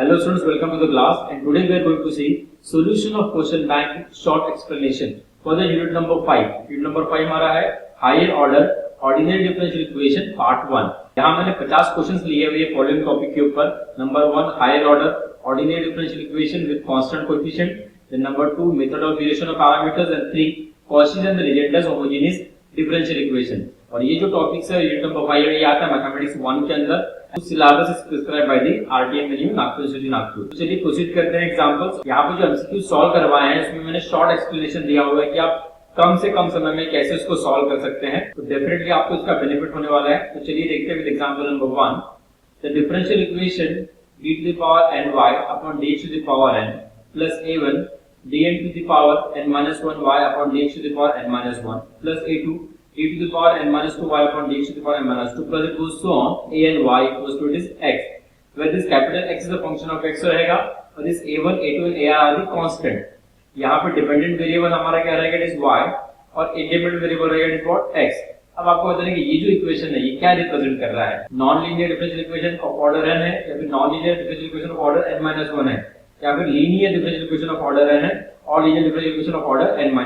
Hello students, welcome to the class and today we are going to see solution of question bank short explanation for the unit number 5. Unit number 5 हमारा है higher order ordinary differential equation part 1. यहाँ मैंने 50 questions लिए हुए हैं following topic के ऊपर. Number 1 higher order ordinary differential equation with constant coefficient. Then number 2 method of derivation of parameters and 3 Cauchy and Legendre's homogeneous differential equation. और ये जो टॉपिक्स है यूनिट नंबर 5 में ये आता है मैथमेटिक्स 1 के अंदर. Syllabus is prescribed by the RTM menu Nagpur university Nagpur. चलिए प्रोसीड करते हैं एग्जांपल्स. यहाँ पे जो एमसीक्यू सॉल्व करवाए हैं उसमें मैंने शॉर्ट एक्सप्लेनेशन दिया हुआ है कि आप कम से कम समय में कैसे इसको सॉल्व कर सकते हैं. तो डेफिनेटली आपको इसका बेनिफिट होने वाला है. तो चलिए देखते हैं with example number 1. The differential equation d to the power ny upon d to the power n plus a1 dn to the power n minus 1 y upon d to the power n minus 1 plus a2 e to the power n minus 2 y upon d to the power n minus 2 plus it goes so on a and y equals to it is x, where this capital X is a function of x रहेगा और this a1 a2 and a are the constant. यहाँ पे dependent variable हमारा क्या रहेगा, it is y, और independent variable रहेगा it is what, x. अब आपको बता दें कि ये जो इक्वेशन है ये क्या रिप्रेजेंट कर रहा है. Non linear differential equation of order n है या फिर non linear differential equation of order n-1 है या फिर linear differential equation of order n है और linear differential equation of order n-1.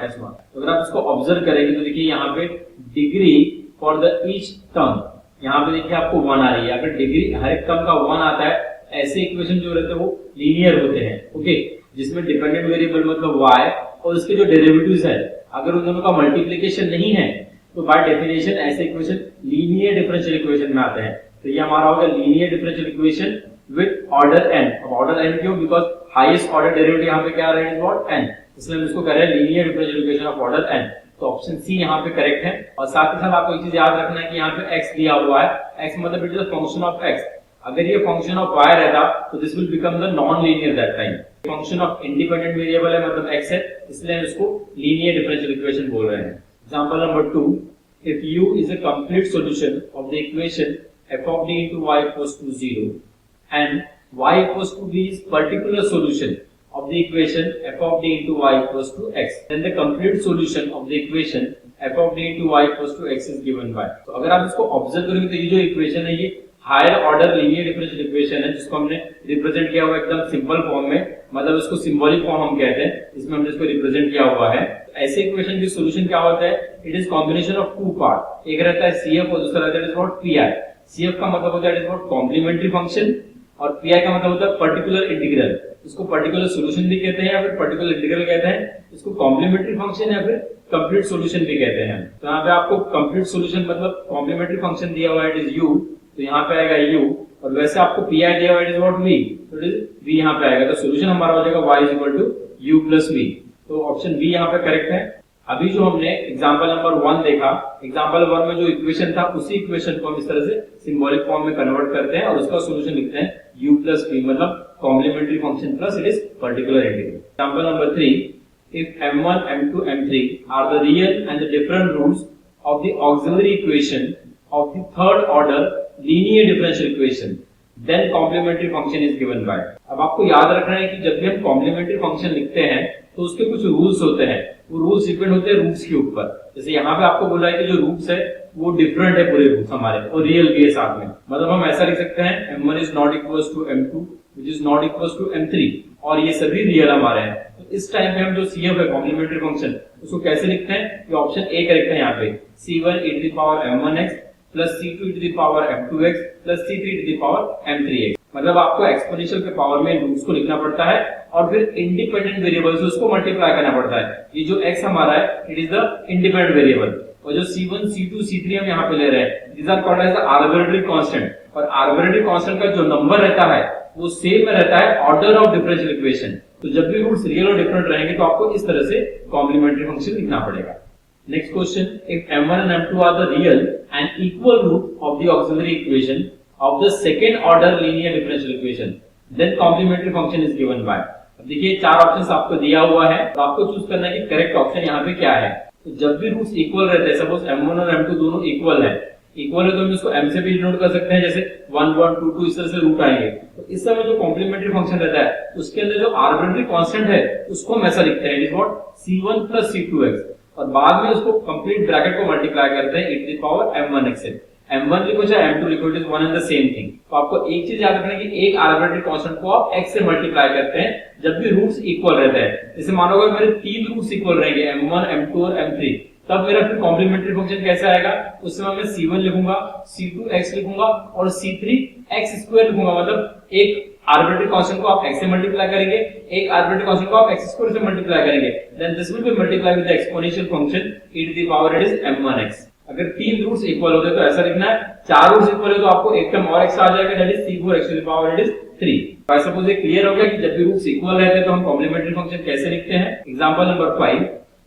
तो अगर आप इसको ऑब्जर्व करेंगे तो देखिए यहाँ पे degree for the each term यहाँ पे देखिए आपको 1 आ रही है. अगर डिग्री हर एक टर्म का 1 आता है ऐसे इक्वेशन जो रहते हैं वो लीनियर होते हैं. ओके, जिसमें डिपेंडेंट वेरिएबल मतलब y और उसके जो डेरिवेटिव्स है अगर उन दोनों का मल्टीप्लिकेशन नहीं है तो बाय डेफिनेशन ऐसे इक्वेशन लीनियर डिफरेंशियल इक्वेशन में आते हैं. तो ये हमारा होगा linear differential equation with order n. अब ऑर्डर n क्यों, बिकॉज हाईएस्ट ऑर्डर डेरिवेटिव यहाँ पे क्या आ रहा है, व्हाट, n, इसलिए हम इसको कह रहे हैं linear differential equation of order n. तो ऑप्शन सी यहाँ पे करेक्ट है. और साथ ही साथ आपको एक चीज याद रखना है कि यहाँ पे x दिया हुआ है. x मतलब it is a function of x. अगर ये फंक्शन ऑफ y रहता तो this will become the non linear that time. Function of independent variable है मतलब x है, इसलिए हम इसको लीनियर डिफरेंशियल इक्वेशन बोल रहे हैं. Example number 2. If u is a complete solution of the equation f of d into y equals to 0 and y equals to b is particular solution of the equation f of d into y equals to x, then the complete solution of the equation f of d into y equals to x is given by. तो अगर आप इसको observe करेंगे तो ये जो equation है ये higher order linear differential equation है जिसको हमने रिप्रेजेंट किया हुआ एकदम सिंपल फॉर्म में, मतलब इसको सिंबॉलिक फॉर्म हम कहते हैं, इसमें हमने इसको रिप्रेजेंट किया हुआ है. ऐसे इक्वेशन की सॉल्यूशन क्या होता है, it is combination of two part. एक रहता है CF और दूसरा रहता है it is what, PI. CF का मतलब होता है it is what complementary function और PI का मतलब होता है पर्टिकुलर इंटीग्रल. इसको पर्टिकुलर सॉल्यूशन भी कहते हैं या फिर पर्टिकुलर इंटीग्रल कहते हैं. इसको कॉम्प्लीमेंट्री फंक्शन या फिर कंप्लीट सॉल्यूशन भी कहते हैं. तो यहाँ पे आपको कंप्लीट सॉल्यूशन मतलब कॉम्प्लीमेंट्री फंक्शन दिया हुआ है इट इज u, तो यहाँ पे आएगा u, और वैसे आपको PI दिया हुआ है इट इज व्हाट v, तो इट इज v यहाँ पे आएगा. तो सॉल्यूशन हमारा हो जाएगा y is equal to u plus v. तो ऑप्शन बी यहाँ पे करेक्ट है. अभी जो हमने एग्जांपल नंबर 1 देखा, एग्जांपल 1 में जो इक्वेशन था उसी इक्वेशन को हम इस तरह से सिंबॉलिक फॉर्म में कन्वर्ट करते हैं और उसका सॉल्यूशन लिखते हैं u प्लस v, मतलब complementary function plus it is particular integral. Example number 3. If m1 m2 m3 are the real and the different roots of the auxiliary equation of the third order linear differential equation then complementary function is given by. अब आपको याद रखना है कि जब भी हम complementary function लिखते हैं तो उसके कुछ रूल्स होते हैं. वो रूल्स डिपेंड होते हैं रूट्स के ऊपर. जैसे यहाँ पे आपको बोला है कि जो रूट्स है वो डिफरेंट है पूरे रूट्स हमारे और रियल भी है साथ में. मतलब हम ऐसा लिख सकते हैं m1 is not equals to m2 which is not equals to m3 और ये सभी रियल हमारे हैं. तो इस टाइम पे हम जो CF है कॉम्प्लीमेंट्री फंक्शन उसको कैसे लिखते हैं, ये ऑप्शन ए करेक्ट है. यहाँ पे c1 e to the power m1x plus c2 e to the power m2x plus c3 e to the power m3x. मतलब आपको एक्सपोनेंशियल के पावर में रूट्स को लिखना पड़ता है और फिर इंडिपेंडेंट वेरिएबल से उसको मल्टीप्लाई करना पड़ता है. ये जो x हमारा है it is the independent variable और जो c1 c2 c3 हम यहाँ पे ले रहे हैं these are called as the arbitrary constant. और आर्बिट्रेरी कांस्टेंट का जो नंबर रहता है वो सेम में रहता है ऑर्डर ऑफ डिफरेंशियल इक्वेशन. तो जब भी रूट्स रियल और डिफरेंट रहेंगे तो आपको इस तरह से कॉम्प्लीमेंट्री फंक्शन लिखना पड़ेगा. Next question. If m1 and m2 are the real and equal root of the auxiliary equation of the second order linear differential equation then complementary function is given by. अब देखिए चार options आपको दिया हुआ है तो आपको चूज करना है कि करेक्ट ऑप्शन यहाँ पे क्या है. तो जब भी रूट्स इक्वल रहते हैं, सपोज m1 और m2 दोनों इक्वल है तो हम इसको m से भी डिनोट कर सकते हैं, जैसे 1 1 2 2 इस तरह से रूट आएंगे. तो इस समय जो कॉम्प्लीमेंट्री फंक्शन रहता है उसके अंदर जो आर्बिट्रेरी कांस्टेंट है उसको हम ऐसा लिखते हैं it is what c1 plus c2x और बाद में उसको कंप्लीट ब्रैकेट को मल्टीप्लाई करते हैं e to the power m1x से. m1 लिखो चाहे m2 लिखो, it is one and the same thing. तो आपको एक चीज याद रखना है कि एक आर्बिट्रेरी कांस्टेंट को आप x से मल्टीप्लाई करते हैं जब भी रूट्स इक्वल रहते हैं। जैसे मानो अगर मेरे तीन रूट्स इक्वल रहेंगे m1 m2 और m3, तब मेरा फिर कॉम्प्लीमेंट्री फंक्शन कैसा आएगा, उस समय मैं c1 लिखूंगा, c2 x लिखूंगा और c3 x स्क्वायर लिखूंगा। मतलब एक आर्बिट्रेरी कांस्टेंट को आप x से मल्टीप्लाई करेंगे, एक आर्बिट्रेरी कांस्टेंट को आप x स्क्वायर से मल्टीप्लाई करेंगे, then this will be multiply with the exponential function e to the power it is m1x। अगर तीन रूट्स इक्वल होते तो ऐसा लिखना है, चार रूट्स इक्वल है तो आपको एक टर्म और एक्स्ट्रा आ जाएगा, that is c4x to the power it is 3। तो आई सपोज ये क्लियर हो गया कि जब भी रूट्स इक्वल रहते हैं तो हम कॉम्प्लीमेंट्री फंक्शन कैसे लिखते हैं। Example number 5,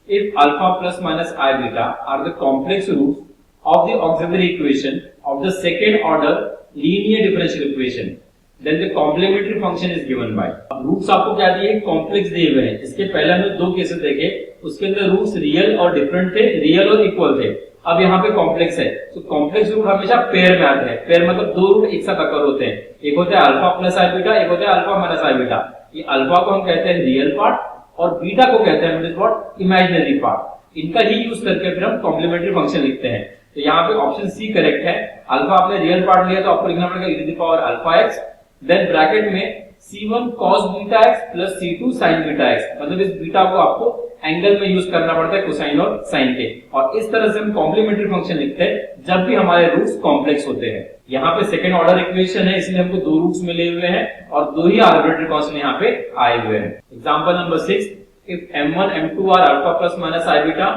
if alpha plus minus I beta are the complex roots of the auxiliary equation of the second order linear differential equation, then the complementary function is given by। Roots आपको क्या दिए, complex दिए हुए हैं। इसके पहले हमने दो केसेस देखे, उसके अंदर रूट्स रियल और डिफरेंट थे, रियल और इक्वल थे। अब यहाँ पे कॉम्प्लेक्स है, तो कॉम्प्लेक्स रूट हमेशा पेयर में आते हैं। पेयर मतलब दो रूट एक साथ अकर होते हैं, एक होता है अल्फा प्लस आई बीटा, एक होता है अल्फा माइनस आई बीटा। ये अल्फा को हम कहते हैं रियल पार्ट और बीटा को कहते हैं what is what imaginary part. इनका ही यूज करके फिर हम कॉम्प्लीमेंट्री फंक्शन लिखते हैं। तो यहाँ पे ऑप्शन सी करेक्ट है। अल्फा आपने रियल पार्ट लिया तो आपको लिखना पड़ेगा e to the power alpha x, then bracket में c1 cos beta x plus c2 sin beta x। मतलब इस बीटा को आपको एंगल में यूज करना पड़ता है कोसाइन और साइन के। और इस तरह से हम कॉम्प्लीमेंट्री फंक्शन लिखते हैं जब भी हमारे रूट्स कॉम्प्लेक्स होते हैं। यहाँ पे सेकंड ऑर्डर इक्वेशन है, इसलिए हमको दो रूट्स मिले हुए हैं और दो ही आर्बिट्रेरी कांस्टेंट यहाँ पे आए हुए हैं। Example number 6, if m1 m2 are alpha plus minus I beta,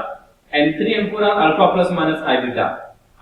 m3 m4 are alpha plus minus I beta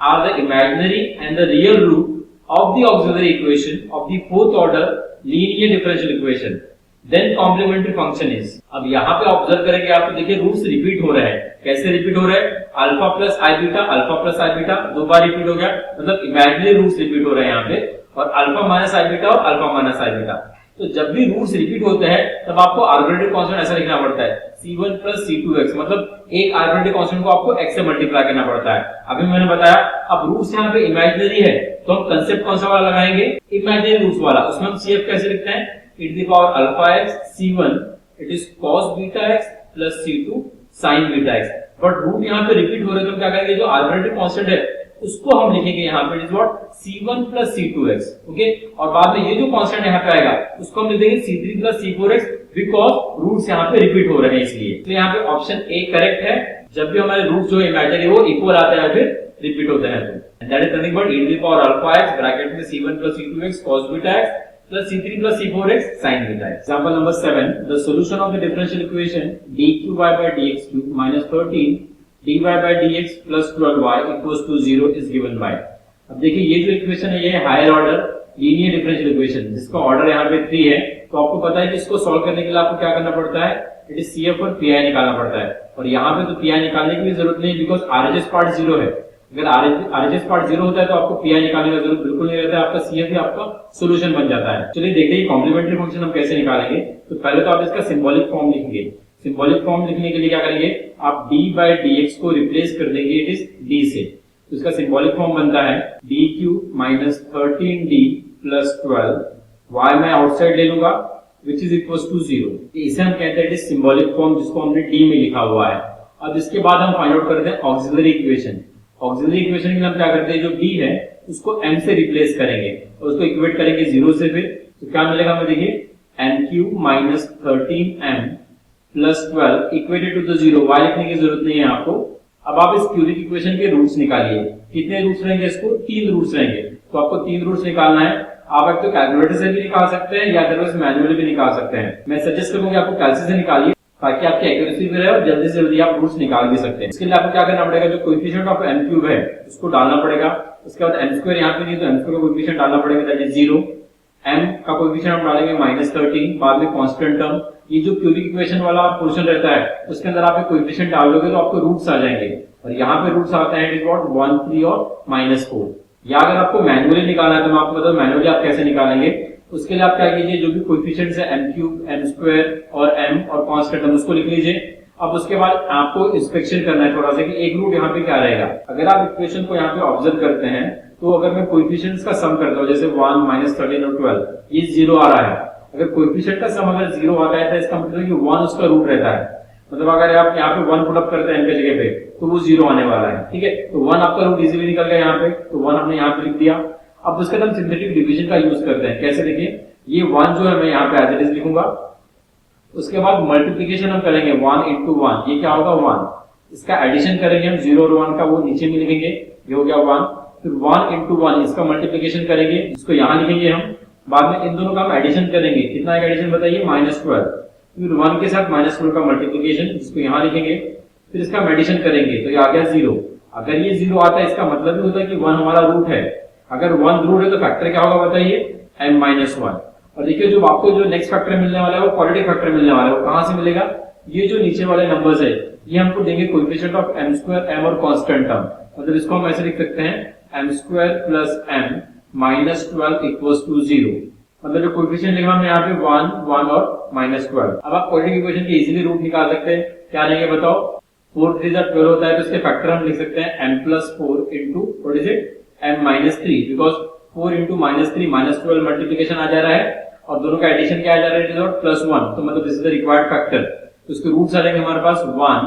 are the imaginary and the real root of the auxiliary equation of the fourth order linear differential equation, then complementary function is। अब यहाँ पे observe करेंगे आप तो देखिए roots repeat हो रहे हैं। कैसे रिपीट हो रहे हैं, अल्फा प्लस आई बीटा, अल्फा प्लस आई बीटा दो बार रिपीट हो गया, मतलब इमेजिनरी रूट्स रिपीट हो रहे हैं यहाँ पे, और अल्फा माइनस आई बीटा और अल्फा माइनस आई बीटा। तो जब भी रूट्स रिपीट होते हैं तब आपको आर्बिट्रेरी कांस्टेंट ऐसा लिखना पड़ता है c1 प्लस c2x, मतलब एक आर्बिट्रेरी कांस्टेंट को आपको x से मल्टीप्लाई करना पड़ता है। अभी मैंने बताया अब रूट्स यहाँ पे इमेजिनरी है तो हम कंसेप्ट कौन सा वाला लगाएंगे, इमेजिनरी रूट्स वाला। उसमें हम cf कैसे लिखते हैं, e to the power alpha x c1 it is cos beta x plus c2 sin beta x। But root यहाँ पे रिपीट हो रहे तो हम क्या करेंगे, जो आर्बिट्रेरी कांस्टेंट है उसको हम लिखेंगे यहाँ पे it is what c1 plus c2x, okay. और बाद में ये जो कांस्टेंट यहाँ पे आएगा उसको हम लिख देंगे c3 plus c4x, because roots यहाँ पे रिपीट हो रहे हैं इसलिए। तो यहाँ पे ऑप्शन ए करेक्ट है। जब भी हमारे रूट जो इमेजिनरी वो इक्वल आते हैं फिर रिपीट होते हैं, तो that is nothing but e to the power alpha x bracket में c1 plus c2x cos beta x plus c3 plus c4x sin beta x। Example number 7, the solution of the differential equation dqy by dx cube minus 13 dy by dx plus 12y equals to 0 is given by। अब देखिए ये जो equation है ये higher order linear differential equation जिसका order यहाँ पे 3 है। तो आपको पता है कि इसको सॉल्व करने के लिए आपको क्या करना पड़ता है, इट इज CF और PI निकालना पड़ता है। और यहाँ पे तो PI निकालने की भी जरूरत नहीं बिकॉज RHS पार्ट 0 है। अगर RHS पार्ट 0 होता है तो आपको PI निकालने का जरूरत बिल्कुल नहीं रहता है, आपका CF ही आपका सोल्यूशन बन जाता है। चलिए देखते हैं कॉम्प्लीमेंट्री फंक्शन हम कैसे निकालेंगे। तो पहले तो आप इसका सिंबॉलिक फॉर्म लिखेंगे। सिंबॉलिक फॉर्म लिखने के लिए क्या करेंगे, आप d by dx को रिप्लेस कर देंगे इट इज d से। तो इसका सिंबॉलिक फॉर्म बनता है dq minus 13d plus 12, y मैं आउटसाइड ले लूंगा which is equals to 0। इसे हम कहते हैं इट इज सिंबॉलिक फॉर्म जिसको हमने d में लिखा हुआ है। अब इसके बाद हम फाइंड आउट करते हैं ऑक्सिलरी इक्वेशन। ऑक्सिलरी इक्वेशन के लिए हम क्या करते हैं, जो d है उसको m से रिप्लेस करेंगे और उसको इक्वेट करेंगे 0 से। फिर तो क्या मिलेगा हमें, देखिए n³ minus 13m plus 12 equated to the 0, y लिखने की जरूरत नहीं है आपको। अब आप इस क्यूबिक इक्वेशन के रूट्स निकालिए। कितने रूट्स रहेंगे, इसको 3 रूट्स रहेंगे। तो आपको 3 रूट्स निकालना है। आप एक तो कैलकुलेटर से भी निकाल सकते हैं या अदरवाइज मैन्युअली भी निकाल सकते हैं। मैं सजेस्ट करूंगा आपको कैलसी से निकालिए ताकि आपकी एक्यूरेसी भी रहे और जल्दी से जल्दी आप रूट्स निकाल भी सकते हैं। इसके लिए आपको क्या करना पड़ेगा, जो कोएफिशिएंट ऑफ m³ है उसको डालना पड़ेगा। उसके बाद m² यहाँ पे नहीं तो m² का कोएफिशिएंट डालना पड़ेगा दैट इज 0। m का कोएफिशिएंट हम डालेंगे -13, बाद में कांस्टेंट टर्म। ये जो क्यूबिक इक्वेशन वाला पोर्शन रहता है उसके अंदर आप एक कोएफिशिएंट डाल दोगे तो आपको रूट्स आ जाएंगे और यहाँ पे रूट्स आते हैं इट इज व्हाट 1, 3 और -4। या अगर आपको मैन्युअली निकालना है तो मैं आपको बताऊं मैन्युअली आप कैसे निकालेंगे। उसके लिए आप क्या कीजिए, जो भी कोएफिशिएंट्स है m³ m² और m और कांस्टेंट टर्म उसको लिख लीजिए। अब उसके बाद आपको इंस्पेक्शन करना है थोड़ा सा कि एक रूट यहाँ पे क्या रहेगा। अगर आप इक्वेशन को यहाँ पे ऑब्जर्व करते हैं तो अगर मैं कोएफिशिएंट्स का सम करता हूँ जैसे 1, -13 और 12, ये 0 आ रहा है। अगर कोएफिशिएंट का सम अगर 0 आता है तो इसका मतलब कि 1 उसका रूट रहता है। मतलब अगर आप यहाँ पे 1 पुट अप करते हैं n के जगह पे तो वो 0 आने वाला है, ठीक है। तो 1 आपका रूट इजीली निकल गया यहाँ पे, तो 1 हमने यहाँ पे लिख दिया। अब उसके बाद हम सिंथेटिक डिवीजन का यूज करते हैं। कैसे देखिए, ये 1 जो है मैं यहाँ पे एज इट इज लिखूंगा, उसके बाद मल्टीप्लीकेशन हम करेंगे 1 इंटू 1, ये क्या होगा 1, इसका एडिशन करेंगे हम 0 और 1 का, वो नीचे में लिखेंगे, ये हो गया 1। फिर 1 इंटू 1 इसका मल्टीप्लीकेशन करेंगे, इसको यहाँ लिखेंगे हम। बाद में इन दोनों का हम एडिशन करेंगे, कितना एक एडिशन बताइए, -12। फिर 1 के साथ -12 का मल्टीप्लीकेशन, इसको यहाँ लिखेंगे। फिर इसका एडिशन करेंगे तो ये आ गया 0। अगर ये 0 आता है इसका मतलब भी होता है कि 1 हमारा रूट है। अगर 1 रूट है तो फैक्टर क्या होगा बताइए, m-1। और देखिए जो आपको जो नेक्स्ट फैक्टर मिलने वाला है वो क्वाड्रेटिक फैक्टर मिलने वाला है। वो कहां से मिलेगा, ये जो नीचे वाले नंबर्स है ये हमको देंगे कोएफिशिएंट ऑफ m² m और कांस्टेंट टर्म। मतलब इसको हम ऐसे लिख सकते हैं m² plus m -12 equals to 0। मतलब जो कोएफिशिएंट लिखा हमने यहाँ पे 1 1 और -12। अब आप क्वाड्रेटिक इक्वेशन के इजीली रूट निकाल सकते हैं। क्या लेंगे बताओ, 4 3 12 होता है तो इसके फैक्टर हम लिख सकते हैं m+4 into what is it m-3, because 4 into -3 -12 multiplication आ जा रहा है और दोनों का एडिशन क्या आ जा रहा है, इट इज +1। तो मतलब this is the required factor. तो उसके रूट्स आ जाएंगे हमारे पास 1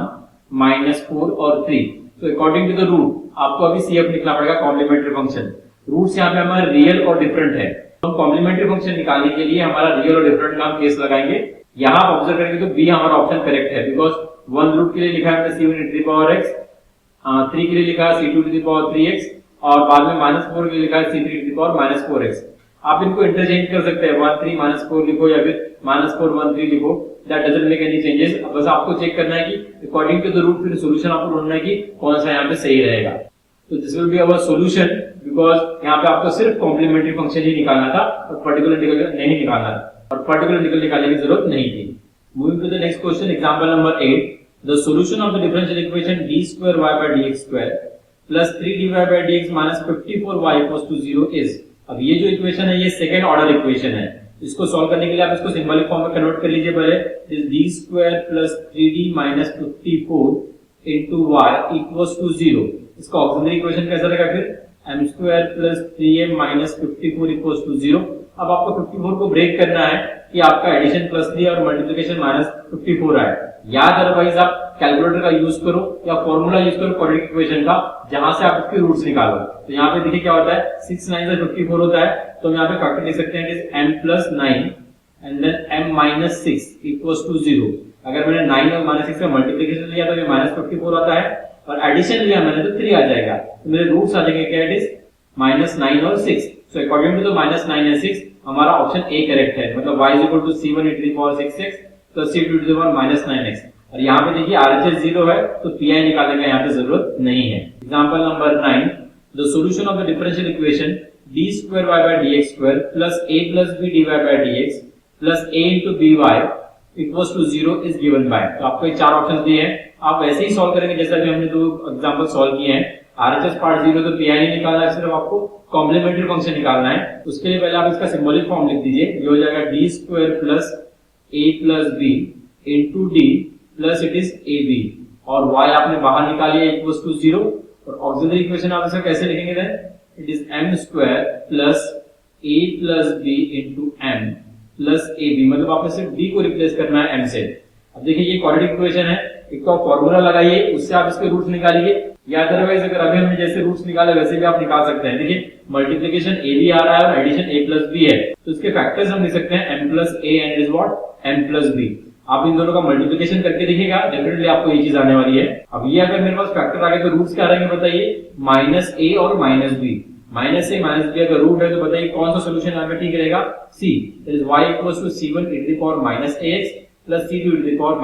-4 और 3। तो अकॉर्डिंग टू द रूट आपको अभी CF लिखना पड़ेगा, कॉम्प्लीमेंट्री फंक्शन। रूट्स यहाँ पे हमारे रियल और डिफरेंट है। हम कॉम्प्लीमेंट्री फंक्शन निकालने के लिए हमारा रियल और डिफरेंट का हम केस लगाएंगे। यहाँ आप ऑब्जर्व करेंगे तो बी हमारा ऑप्शन करेक्ट है, बिकॉज 1 रूट के लिए लिखा है c1 x, 3 के लिए लिखा है c2 3x और बाद में -4 के लिए लिखा है c3 4x। आप इनको इंटरचेंज कर सकते हैं, 1 3 -4 लिखो या फिर -4 1 3 लिखो, that doesn't make any changes. बस आपको चेक करना है कि अकॉर्डिंग टू द रूट फिर सॉल्यूशन आपको ढूंढना है कि कौन सा यहाँ पे सही रहेगा। तो this will be our solution, because यहाँ पे आपको सिर्फ कॉम्प्लीमेंट्री फंक्शन ही निकालना था और पर्टिकुलर इंटीग्रल नहीं निकालना था और पर्टिकुलर इंटीग्रल निकालने की जरूरत नहीं थी। Moving to the next question, example number 8, the solution of the differential equation d2y/dx² plus 3dy by dx minus 54y equals to 0 is। अब ये जो इक्वेशन है ये सेकंड ऑर्डर इक्वेशन है। इसको सॉल्व करने के लिए आप इसको सिंबॉलिक फॉर्म में कन्वर्ट कर लीजिए पहले। Is d² plus 3d minus 54 into y equals to 0। इसका ऑक्सिलरी इक्वेशन कैसा रहेगा फिर, m² plus 3m minus 54 equals to 0। अब आपको 54 को ब्रेक करना है कि आपका एडिशन +3 और मल्टीप्लिकेशन -54 आए। याद अदरवाइज आप कैलकुलेटर का यूज करो या फॉर्मूला यूज करो क्वाड्रेटिक इक्वेशन का, जहां से आप इसके रूट्स निकालो। तो यहाँ पे देखिए क्या होता है, 6 9 से 54 होता है, तो हम यहाँ पे फैक्टर लिख सकते हैं कि m+9 and then m-6 equals to 0। अगर मैंने 9 और -6 का मल्टीप्लिकेशन लिया तो ये -54 आता है और एडिशन लिया मैंने तो 3 आ जाएगा। तो मेरे रूट्स आ जाएंगे क्या, इट इज -9 और 6। So according to the -9 and 6 हमारा ऑप्शन ए करेक्ट है। मतलब y c1 plus c2 -9x। और यहाँ पे देखिए RHS 0 है तो PI निकालने का यहाँ पे जरूरत नहीं है। Example number 9, the solution of the differential equation d2y/dx² plus a plus b dy by dx plus a into by equals to 0 is given by। तो आपको ये चार ऑप्शंस दिए हैं, आप वैसे ही सॉल्व करेंगे जैसा कि हमने दो एग्जांपल सॉल्व किए हैं। RHS पार्ट 0 तो PI नहीं निकालना है, सिर्फ आपको कॉम्प्लीमेंट्री फंक्शन निकालना है। उसके लिए पहले आप इसका सिंबॉलिक फॉर्म लिख दीजिए। ये हो जाएगा d² plus a plus b into d plus it is ab और y आपने बाहर निकालिए इक्वल्स टू 0। और ऑक्सिलरी इक्वेशन आप इसका कैसे लिखेंगे then, it is m² plus a plus b into m plus ab। मतलब आपने सिर्फ b को रिप्लेस करना है m से। अब देखिए ये क्वाड्रेटिक इक्वेशन है, एक तो आप फॉर्मूला लगाइए, उससे आप इसके रूट्स निकालिए, या अदरवाइज अगर अभी हमने जैसे रूट्स निकाले वैसे भी आप निकाल सकते हैं। देखिए मल्टीप्लिकेशन ab आ रहा है और एडिशन a प्लस b है, तो इसके फैक्टर्स हम लिख सकते हैं m plus a and is what m plus b। आप इन दोनों का मल्टीप्लिकेशन करके देखिएगा, डेफिनेटली आपको ये चीज आने वाली है। अब ये अगर मेरे पास फैक्टर आ गए तो रूट्स क्या रहेंगे बताइए, -a और -b। -a -b अगर रूट है तो बताइए कौन सा सॉल्यूशन यहाँ पे ठीक रहेगा, c। That is y equals to c1 e to the power -ax plus c2 e to the power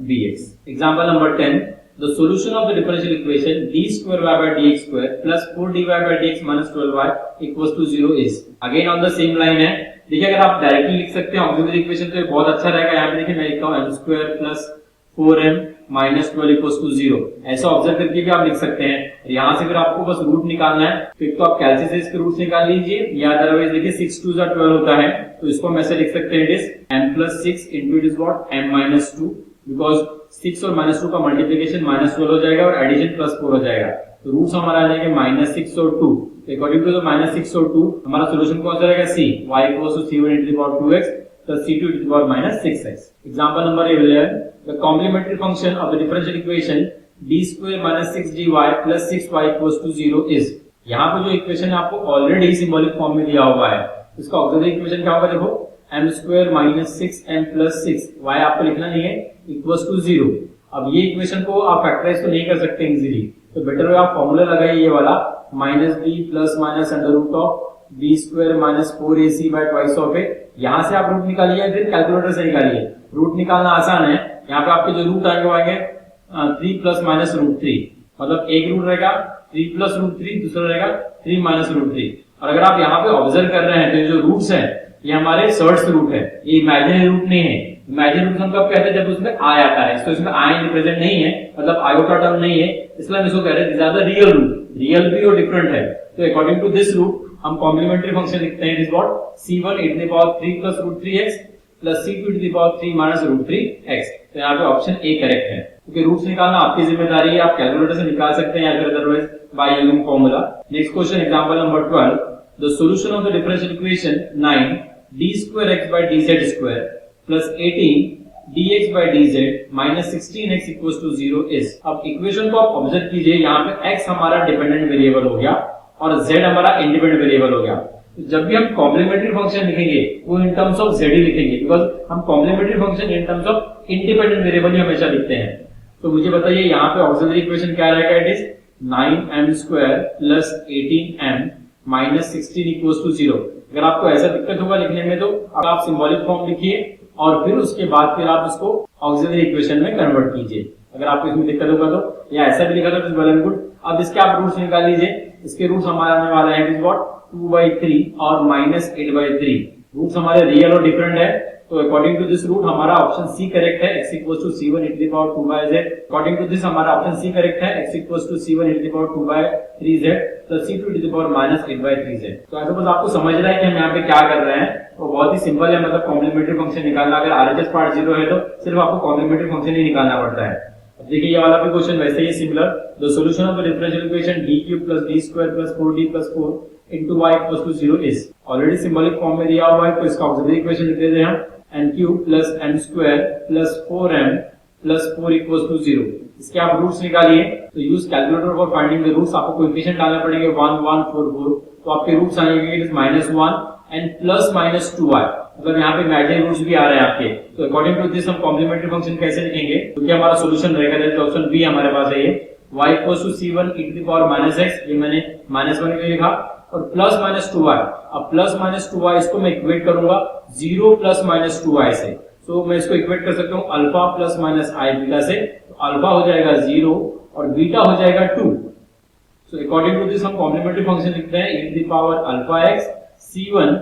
-bx। Example number 10, the solution of the differential equation d2y by dx² plus 4dy by dx minus 12y equals to 0 is। Again on the same line है। देखिए अगर आप directly लिख सकते हैं auxiliary equation तो ये बहुत अच्छा रहेगा। यहाँ पे देखिए मैं लिखता हूँ m² plus 4m minus 12 equals to 0। ऐसा ऑब्जर्व करके भी आप लिख सकते हैं। यहाँ से फिर आपको बस रूट निकालना है, तो एक तो आप कैलसी से इसके रूट्स निकाल लीजिए, या अदरवाइज देखिए 6 2 12 होता है, तो इसको हम ऐसे लिख सकते हैं, it is m+6 into it is what m-2, because 6 और -2 का मल्टीप्लिकेशन -12 हो जाएगा और एडिशन +4 हो जाएगा। तो रूट्स हमारा आ जाएंगे -6 और 2। अकॉर्डिंग टू द -6 और 2 हमारा सॉल्यूशन कौन सा रहेगा, c। y equals to c1 into the power 2x plus c2 e to the power minus 6x. Example number 11. The complementary function of the differential equation d square minus 6dy plus 6y equals to 0 is. यहाँ पे जो equation है आपको already symbolic form में दिया हुआ है, इसका ऑक्सिलरी इक्वेशन क्या होगा? देखो m square minus 6m plus 6 y आपको लिखना नहीं है इक्वल्स टू 0. अब ये इक्वेशन को आप फैक्टराइज तो नहीं कर सकते इजीली, तो बेटर है आप फॉर्मूला लगाइए ये वाला minus b plus minus under root of b square minus 4ac by twice of a. यहाँ से आप रूट निकालिए, फिर कैलकुलेटर से निकालिए. रूट निकालना आसान है. यहाँ पे आपके जो रूट आएंगे वो आएंगे 3 प्लस माइनस रूट 3, मतलब एक रूट रहेगा 3 प्लस रूट 3, दूसरा रहेगा 3 माइनस रूट 3. और अगर आप यहाँ पे ऑब्जर्व कर रहे हैं तो जो रूट्स हैं ये हमारे सर्ड्स रूट है, ये इमेजिनरी रूट नहीं है. इमेजिनरी रूट हम कब कहते हैं? जब उसमें आई आता है. तो इसमें आई प्रेजेंट नहीं है, मतलब आयोटा टर्म नहीं है, इसलिए हम इसको कह रहे हैं this are the real root. Real भी और डिफरेंट है. तो अकॉर्डिंग टू दिस रूट हम कॉम्प्लीमेंट्री फंक्शन लिखते हैं. It is what? c1 e to the power 3 plus root 3x plus c2 e to the power 3 minus root 3x. तो यहाँ पे ऑप्शन ए करेक्ट है, क्योंकि रूट्स निकालना आपकी जिम्मेदारी है. आप कैलकुलेटर से निकाल सकते हैं या फिर otherwise by using formula. Next question, example number 12. The solution of the differential equation 9 d square x by dz square plus 18 dx by dz minus 16x equals to 0 is. अब इक्वेशन को आप observe कीजिए, यहाँ पे x हमारा dependent variable हो गया और z हमारा इंडिपेंडेंट वेरिएबल हो गया. जब भी हम कॉम्प्लीमेंट्री फंक्शन लिखेंगे वो इन टर्म्स ऑफ z ही लिखेंगे, बिकॉज हम complementary function in terms of independent variable ही हमेशा लिखते हैं. तो मुझे बताइए यहाँ पे ऑक्सिलरी इक्वेशन क्या रहेगा? It is 9m square plus 18m minus 16 equals to 0. अगर आपको ऐसा दिक्कत होगा लिखने में तो आप सिंबॉलिक फॉर्म लिखिए और फिर उसके बाद फिर आप इसको ऑक्सिलरी इक्वेशन में कन्वर्ट कीजिए. अगर आपको इसमें दिक्कत होगा तो, या ऐसा भी लिखा था तो वेल एंड गुड. अब इसके आप रूट्स निकाल लीजिए. इसके रूट्स हमारे आने वाला है इट इज व्हाट 2/3 और माइनस 8/3. रूट्स हमारे रियल और डिफरेंट है, तो अकॉर्डिंग टू दिस रूट हमारा ऑप्शन सी करेक्ट है. x equals to c1 e to the power 2/z. According to this हमारा ऑप्शन सी करेक्ट है. x equals to c1 e to the power 2/3z plus c2 e to the power minus 8/3z. तो ऐसा बस आपको समझना है कि हम यहाँ पे क्या कर रहे हैं. तो बहुत ही सिंपल है, मतलब कॉम्प्लीमेंट्री फंक्शन निकालना. अगर RHS पार्ट 0 है तो सिर्फ आपको कॉम्प्लीमेंट्री फंक्शन ही निकालना पड़ता है. अब देखिए ये वाला भी क्वेश्चन वैसे ही similar. The solution of the differential equation d cube plus d square plus 4d plus 4 into y equals to 0 is. Already symbolic form में दिया हुआ है, तो इसका ऑक्सिलरी इक्वेशन लिख देते हैं हम n cube plus m square plus 4m plus 4 equals to 0. इसके आप रूट्स निकालिए. तो use calculator for finding the roots. आपको कोएफिशिएंट डालना पड़ेंगे 1 1 4 4. तो आपके रूट्स आएंगे it is -1 and plus minus 2y. मतलब यहाँ पे इमेजिनरी रूट्स भी आ रहे हैं आपके. तो अकॉर्डिंग टू दिस हम कॉम्प्लीमेंट्री फंक्शन कैसे लिखेंगे? क्योंकि हमारा सॉल्यूशन रहेगा दैट ऑप्शन बी हमारे पास है. ये y equals to c1 e to the power minus x, ये मैंने -1 के लिए लिखा, और प्लस माइनस 2y. अब प्लस माइनस 2y इसको मैं इक्वेट करूंगा 0 प्लस माइनस 2y से. तो मैं इसको इक्वेट कर सकता हूँ alpha plus minus i beta से. तो अल्फा हो जाएगा 0 और बीटा हो जाएगा 2. सो अकॉर्डिंग टू दिस हम कॉम्प्लीमेंट्री फंक्शन लिखते हैं e to the power alpha x c1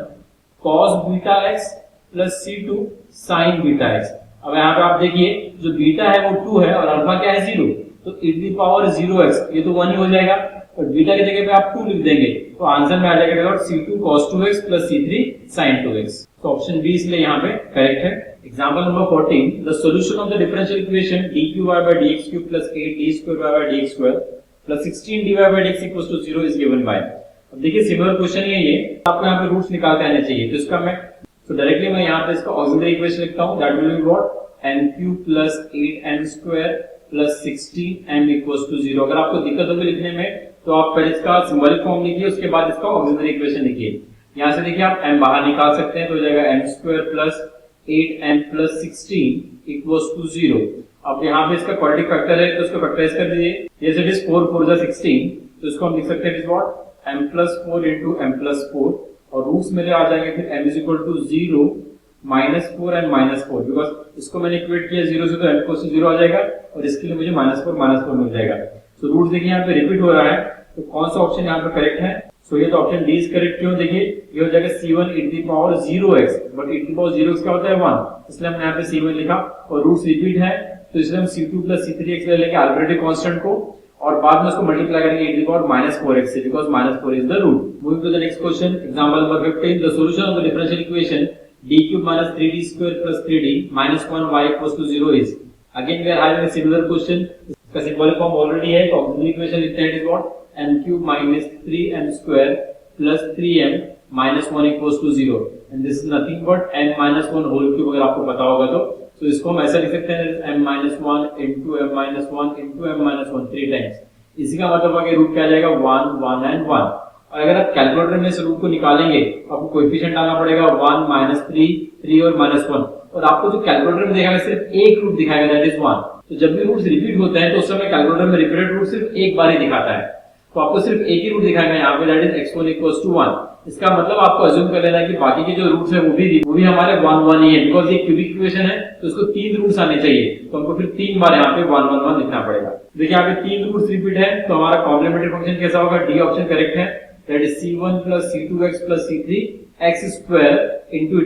cos beta x plus c2 sin beta x. अब यहाँ पे आप देखिए जो बीटा है वो 2 है और अल्फा क्या है 0. तो e to the power 0x ये तो 1 ही हो जाएगा, और बीटा की जगह पे आप 2 लिख देंगे. तो आंसर में आ जाएगा c2 cos 2x plus c3 sin 2x. तो ऑप्शन बी इसलिए यहाँ पे करेक्ट है. Example number 14. The solution of the differential equation dqy by dx cube plus 8d square y by dx square plus 16 dy by dx equals to 0 is given by. अब देखिए similar question ही है ये. आपको यहाँ पे roots निकाल के आने चाहिए. तो इसका मैं डायरेक्टली मैं यहाँ पे इसका ऑक्सिलरी इक्वेशन लिखता हूँ. That will be what n cube plus 8m square plus 16m equals to 0. अगर आपको दिक्कत होगी लिखने में तो आप पहले इसका सिंबॉलिक फॉर्म लिखिए, उसके बाद इसका ऑक्सिलरी इक्वेशन लिखिए. यहाँ से देखिए आप m बाहर निकाल सकते हैं, तो हो जाएगा m square plus 8m plus 16 equals to 0. अब यहाँ पे इसका क्वाड्रेटिक फैक्टर है तो इसको फैक्टराइज कर दीजिए. जैसे इट इज 4 4 16, तो इसको हम लिख सकते हैं it is what m plus 4 into m plus 4, और रूट्स मेरे आ जाएंगे फिर m is equal to 0 -4 and -4. Because इसको मैंने इक्वेट किया 0 से, तो m इक्वल टू 0 आ जाएगा और इसके लिए मुझे -4 मिल जाएगा. तो रूट देखिए यहाँ पे रिपीट हो रहा है, तो कौन सा ऑप्शन यहाँ पे करेक्ट है? सो ये तो ऑप्शन डी इज करेक्ट. क्यों? देखिए ये हो जाएगा c1 e to the power 0x, but e to the power 0x क्या होता है 1, इसलिए हमने यहाँ पे c1 लिखा, और रूट्स रिपीट है तो इसलिए हम c2 प्लस c3x ले लेंगे आर्बिट्रेरी कांस्टेंट को, और बाद में उसको मल्टीप्लाई करेंगे e to the power -4x से, because -4 is the root. Moving to the next question, example number 15. The solution of the differential equation d cube minus 3d square plus 3d minus 1y equals to 0 is. Again we are having a similar question. इसका symbolic form already है, तो auxiliary equation लिखते हैं it is what m cube minus 3m square plus 3m minus 1 equals to 0. And this is nothing but n-1 whole cube, अगर आपको पता होगा तो इसको हम ऐसा लिख सकते हैं m-1 into m-1 into m-1 3 times. इसी का मतलब है कि रूट क्या आ जाएगा 1 1 एंड 1। और अगर आप कैलकुलेटर में इस रूट को निकालेंगे आपको कोएफिशिएंट डालना पड़ेगा 1 -3 3 और -1, और आपको जो कैलकुलेटर में दिखाएगा सिर्फ एक रूट दिखाएगा, दैट इज 1। तो जब भी रूट्स रिपीट होते हैं तो उस समय कैलकुलेटर में रिपीटेड रूट सिर्फ एक बार ही दिखाता है, तो आपको सिर्फ एक ही रूट दिखाएगा यहाँ पे, दैट इज x1 = 1। इसका मतलब आपको अज्यूम कर लेना है कि बाकी के जो रूट्स है वो भी हमारे 1 1 ही है, बिकॉज ये क्यूबिक इक्वेशन है तो उसको 3 रूट्स आने चाहिए, तो हमको फिर 3 बार यहाँ पे 1 1 1 लिखना पड़ेगा। देखिए यहाँ पे 3 रूट्स रिपीट है, तो हमारा कॉम्प्लीमेंट्री फंक्शन कैसा होगा, डी ऑप्शन करेक्ट है, that is c1 + c2x + c3 x² into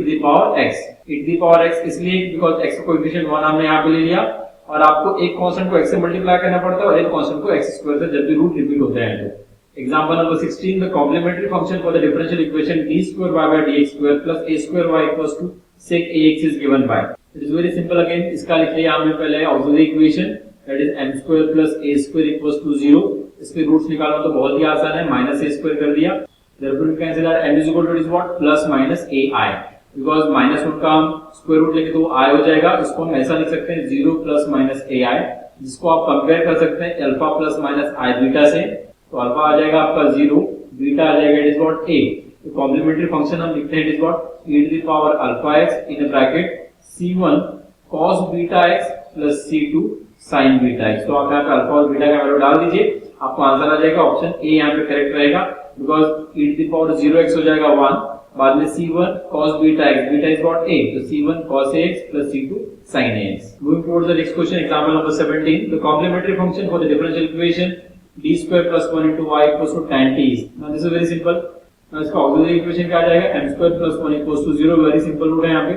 e⁻x इसलिए बिकॉज x का कोएफिशिएंट 1 हमने यहाँ पे ले लिया, और आपको एक कांस्टेंट को x से मल्टीप्लाई करना पड़ता है और एक कांस्टेंट को x² से जब भी रूट रिपीट होते हैं तो। Example number 16, the complementary function for the differential equation d²y/dx² plus a²y = sec ax is given by. It is very simple again. इसका लिख लिया हमने पहले auxiliary equation, that is m² plus a² = 0। इसके roots निकालना तो बहुत ही आसान है, -a² कर दिया, therefore we can say that m is what +- ai, because -1 का हम स्क्वायर रूट लेंगे तो i हो जाएगा। इसको हम ऐसा लिख सकते हैं 0 + -ai, जिसको आप कंपेयर कर सकते हैं अल्फा + -i बीटा से, तो अल्फा आ जाएगा आपका 0, बीटा आ जाएगा इट इज व्हाट a। तो कॉम्प्लीमेंट्री फंक्शन हम लिखते हैं it is what e⁻α(x) in bracket c1 cos βx plus c2 sin βx। तो आप यहाँ पे अल्फा और बीटा का वैल्यू डाल दीजिए, आपको आंसर आ जाएगा ऑप्शन ए यहाँ पे करेक्ट रहेगा, बिकॉज e⁻0x हो जाएगा 1, बाद में c1 cos βx, beta is what a, तो c1 cos ax plus c2 sin ax। Moving towards the next question, example number 17, the complementary function for the differential equation d² + 1 * y = tan t is। Now this is very simple। Now इसका auxiliary equation क्या आ जाएगा, m² + 1 = 0, very simple root है यहाँ पे।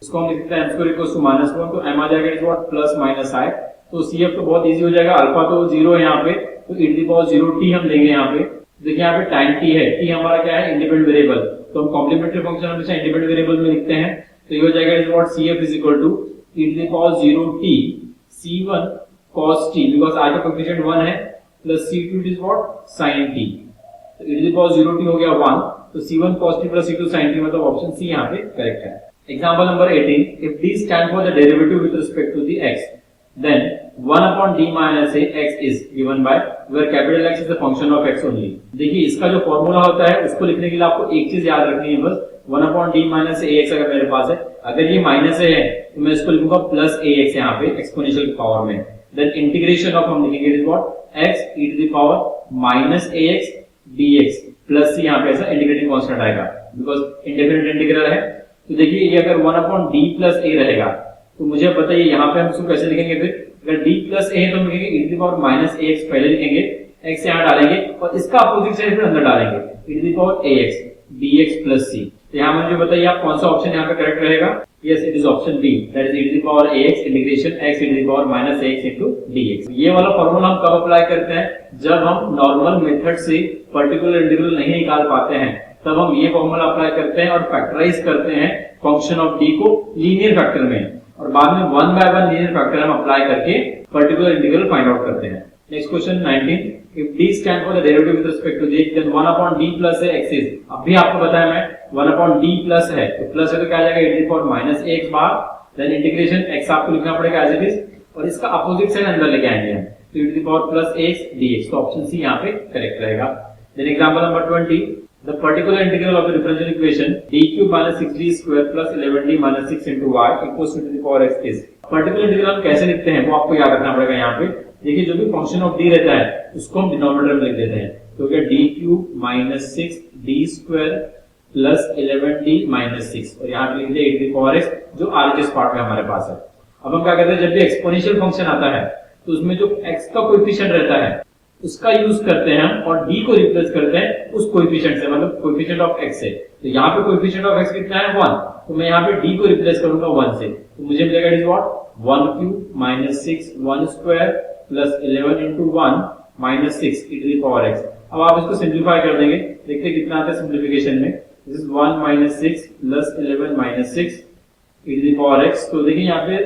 इसको हम लिख सकते हैं m² = -1, तो m आ जाएगा इज व्हाट +-i, तो cf तो बहुत इजी हो जाएगा, अल्फा तो 0 है यहाँ पे, तो e⁻0t हम लेंगे यहाँ पे। देखिए यहाँ पे tan t है, t हमारा क्या है इंडिपेंडेंट वेरिएबल, तो हम कॉम्प्लीमेंट्री फंक्शन हमेशा इंडिपेंडेंट वेरिएबल में लिखते हैं, तो ये हो जाएगा is what cf = e⁻0t c1 cos t, because i का कोएफिशिएंट 1 है, plus c2 is what sin t, तो e⁻0t हो गया 1, तो c1 cos t plus c2 sin t, मतलब ऑप्शन सी यहाँ पे करेक्ट है। Example number 18, if d stand for the derivative with respect to the x, then 1/d minus a x is given by where capital X is the function of x only। देखिए इसका जो formula होता है उसको लिखने के लिए आपको एक चीज याद रखनी है बस, 1/d minus ax अगर मेरे पास है, अगर ये माइनस a है तो मैं इसको लिखूंगा प्लस ax यहाँ पे एक्सपोनेंशियल पावर में, then इंटीग्रेशन ऑफ हम लिखेंगे is what x e⁻− ax dx plus c, यहाँ पे ऐसा इंटीग्रेटिंग कांस्टेंट आएगा बिकॉज इंडेफिनिट इंटीग्रल है। तो देखिए ये अगर 1/d + a रहेगा, तो मुझे बताइए यहाँ पे हम इसको कैसे लिखेंगे, फिर अगर d + a है तो हम लिखेंगे e⁻− ax पहले लिखेंगे, x यहाँ डालेंगे और इसका अपोजिट साइड फिर अंदर डालेंगे e⁻ax dx + c। तो यहाँ मुझे बताइए आप कौन सा ऑप्शन यहाँ पे करेक्ट रहेगा, yes it is option B, that is e⁻ax integration x e⁻− ax into dx। ये वाला फॉर्मूला हम कब अप्लाई करते हैं, जब हम नॉर्मल मेथड से पर्टिकुलर इंटीग्रल नहीं निकाल पाते हैं, तब हम ये फॉर्मूला अप्लाई करते हैं और फैक्टराइज करते हैं फंक्शन ऑफ d को लीनियर फैक्टर में, और बाद में 1 by 1 लीनियर फैक्टर हम अप्लाई करके पर्टिकुलर इंटीग्रल फाइंड आउट करते हैं। Next question 19, if d stand for the derivative with respect to the x, then 1/d + ax is, अब भी आपको बताया मैं 1/d प्लस है, तो प्लस है तो क्या आ जाएगा e⁻− ax बार, देन इंटीग्रेशन x आपको लिखना पड़ेगा एज इट इज, और इसका अपोजिट साइड अंदर लेके आएंगे हम, तो e⁻+ax dx, तो ऑप्शन सी यहाँ पे करेक्ट रहेगा। Then example number 20, the particular integral of the differential equation d³ - 6d² + 11d - 6 * y = e⁻x is। Particular integral हम कैसे लिखते हैं वो आपको याद रखना पड़ेगा। यहाँ पे देखिए जो भी फंक्शन ऑफ d रहता है उसको हम डिनोमिनेटर में लिख देते हैं, तो क्या d³ - 6d² + 11d - 6, और यहाँ पे लिख दिया e⁻x जो RHS पार्ट में हमारे पास है। अब हम क्या करते हैं, जब भी एक्सपोनेंशियल फंक्शन आता है तो उसमें जो x का कोएफिशिएंट रहता है उसका यूज करते हैं हम, और d को रिप्लेस करते हैं उस कोएफिशिएंट से, मतलब कोएफिशिएंट ऑफ x से। तो यहाँ पे कोएफिशिएंट ऑफ x कितना है 1, तो मैं यहाँ पे d को रिप्लेस करूंगा 1 से, तो मुझे मिलेगा इट इज व्हाट 1³ - 6 1² + 11 × 1 - 6 e⁻x। अब आप इसको सिंप्लीफाई कर देंगे, देखते हैं कितना आता है सिंप्लीफिकेशन में, दिस इज 1 - 6 + 11 - 6 e⁻x। तो देखिए यहाँ पे,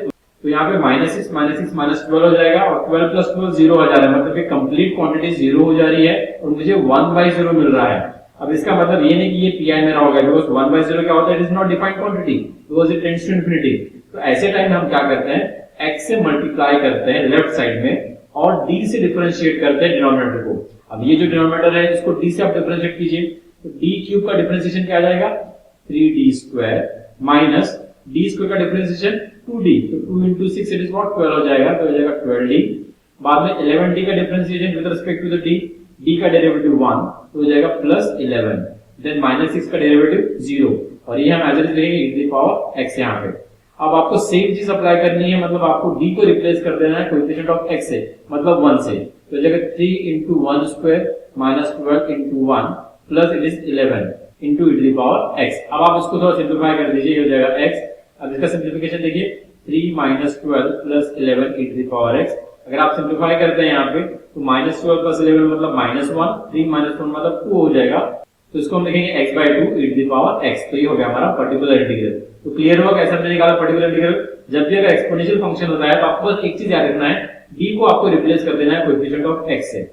तो यहाँ पे -6 -12 हो जाएगा, और 12 + 12 0 हो जा रहा है, मतलब कि कंप्लीट क्वांटिटी 0 हो जा रही है और मुझे 1/0 मिल रहा है। अब इसका मतलब ये नहीं कि ये पी आई मेरा हो गया, बिकॉज 1/0 क्या होता है, it is not defined quantity, because it tends to infinity. तो ऐसे टाइम में हम क्या करते हैं, x से मल्टीप्लाई करते हैं लेफ्ट साइड में और d से डिफरेंशिएट करते हैं डिनोमिनेटर को। अब ये जो डिनोमिनेटर है इसको d से आप डिफरेंशिएट कीजिए, तो d क्यूब का डिफरेंशिएशन क्या आ जाएगा, 3d square minus d square का डिफरेंशिएशन 2d, तो 2 into 6 इट इज व्हाट 12 हो जाएगा, तो हो जाएगा 12d। बाद में 11d का differentiation with respect to the d का डेरिवेटिव 1, तो हो जाएगा प्लस 11, देन माइनस 6 का डेरिवेटिव 0, और ये हम एज इट इज लेंगे e to the power x यहाँ पे। अब आपको सेम चीज अप्लाई करनी है, मतलब आपको d को रिप्लेस कर देना है कोएफिशिएंट ऑफ x से, मतलब 1 से, तो जगह 3 into 1 square minus 12 into 1 plus it is 11 into e to the power x। अब आप इसको थोड़ा सिंप्लीफाई कर दीजिए, ये हो जाएगा x। अब इसका सिंप्लीफिकेशन देखिए, 3 minus 12 plus 11 e to the power x। अगर आप सिंप्लीफाई करते हैं यहाँ पे तो -12 plus 11 मतलब -1, 3 minus 1 मतलब 2 हो जाएगा, तो इसको हम लिखेंगे x/2 e to the power x। तो ये हो गया हमारा पर्टिकुलर इंटीग्रल। तो क्लियर हुआ कैसे हमने निकाला पर्टिकुलर इंटीग्रल। जब भी अगर एक्सपोनेंशियल फंक्शन होता है तो आपको बस एक चीज याद रखना है, d को आपको रिप्लेस कर देना है कोएफिशिएंट ऑफ x से,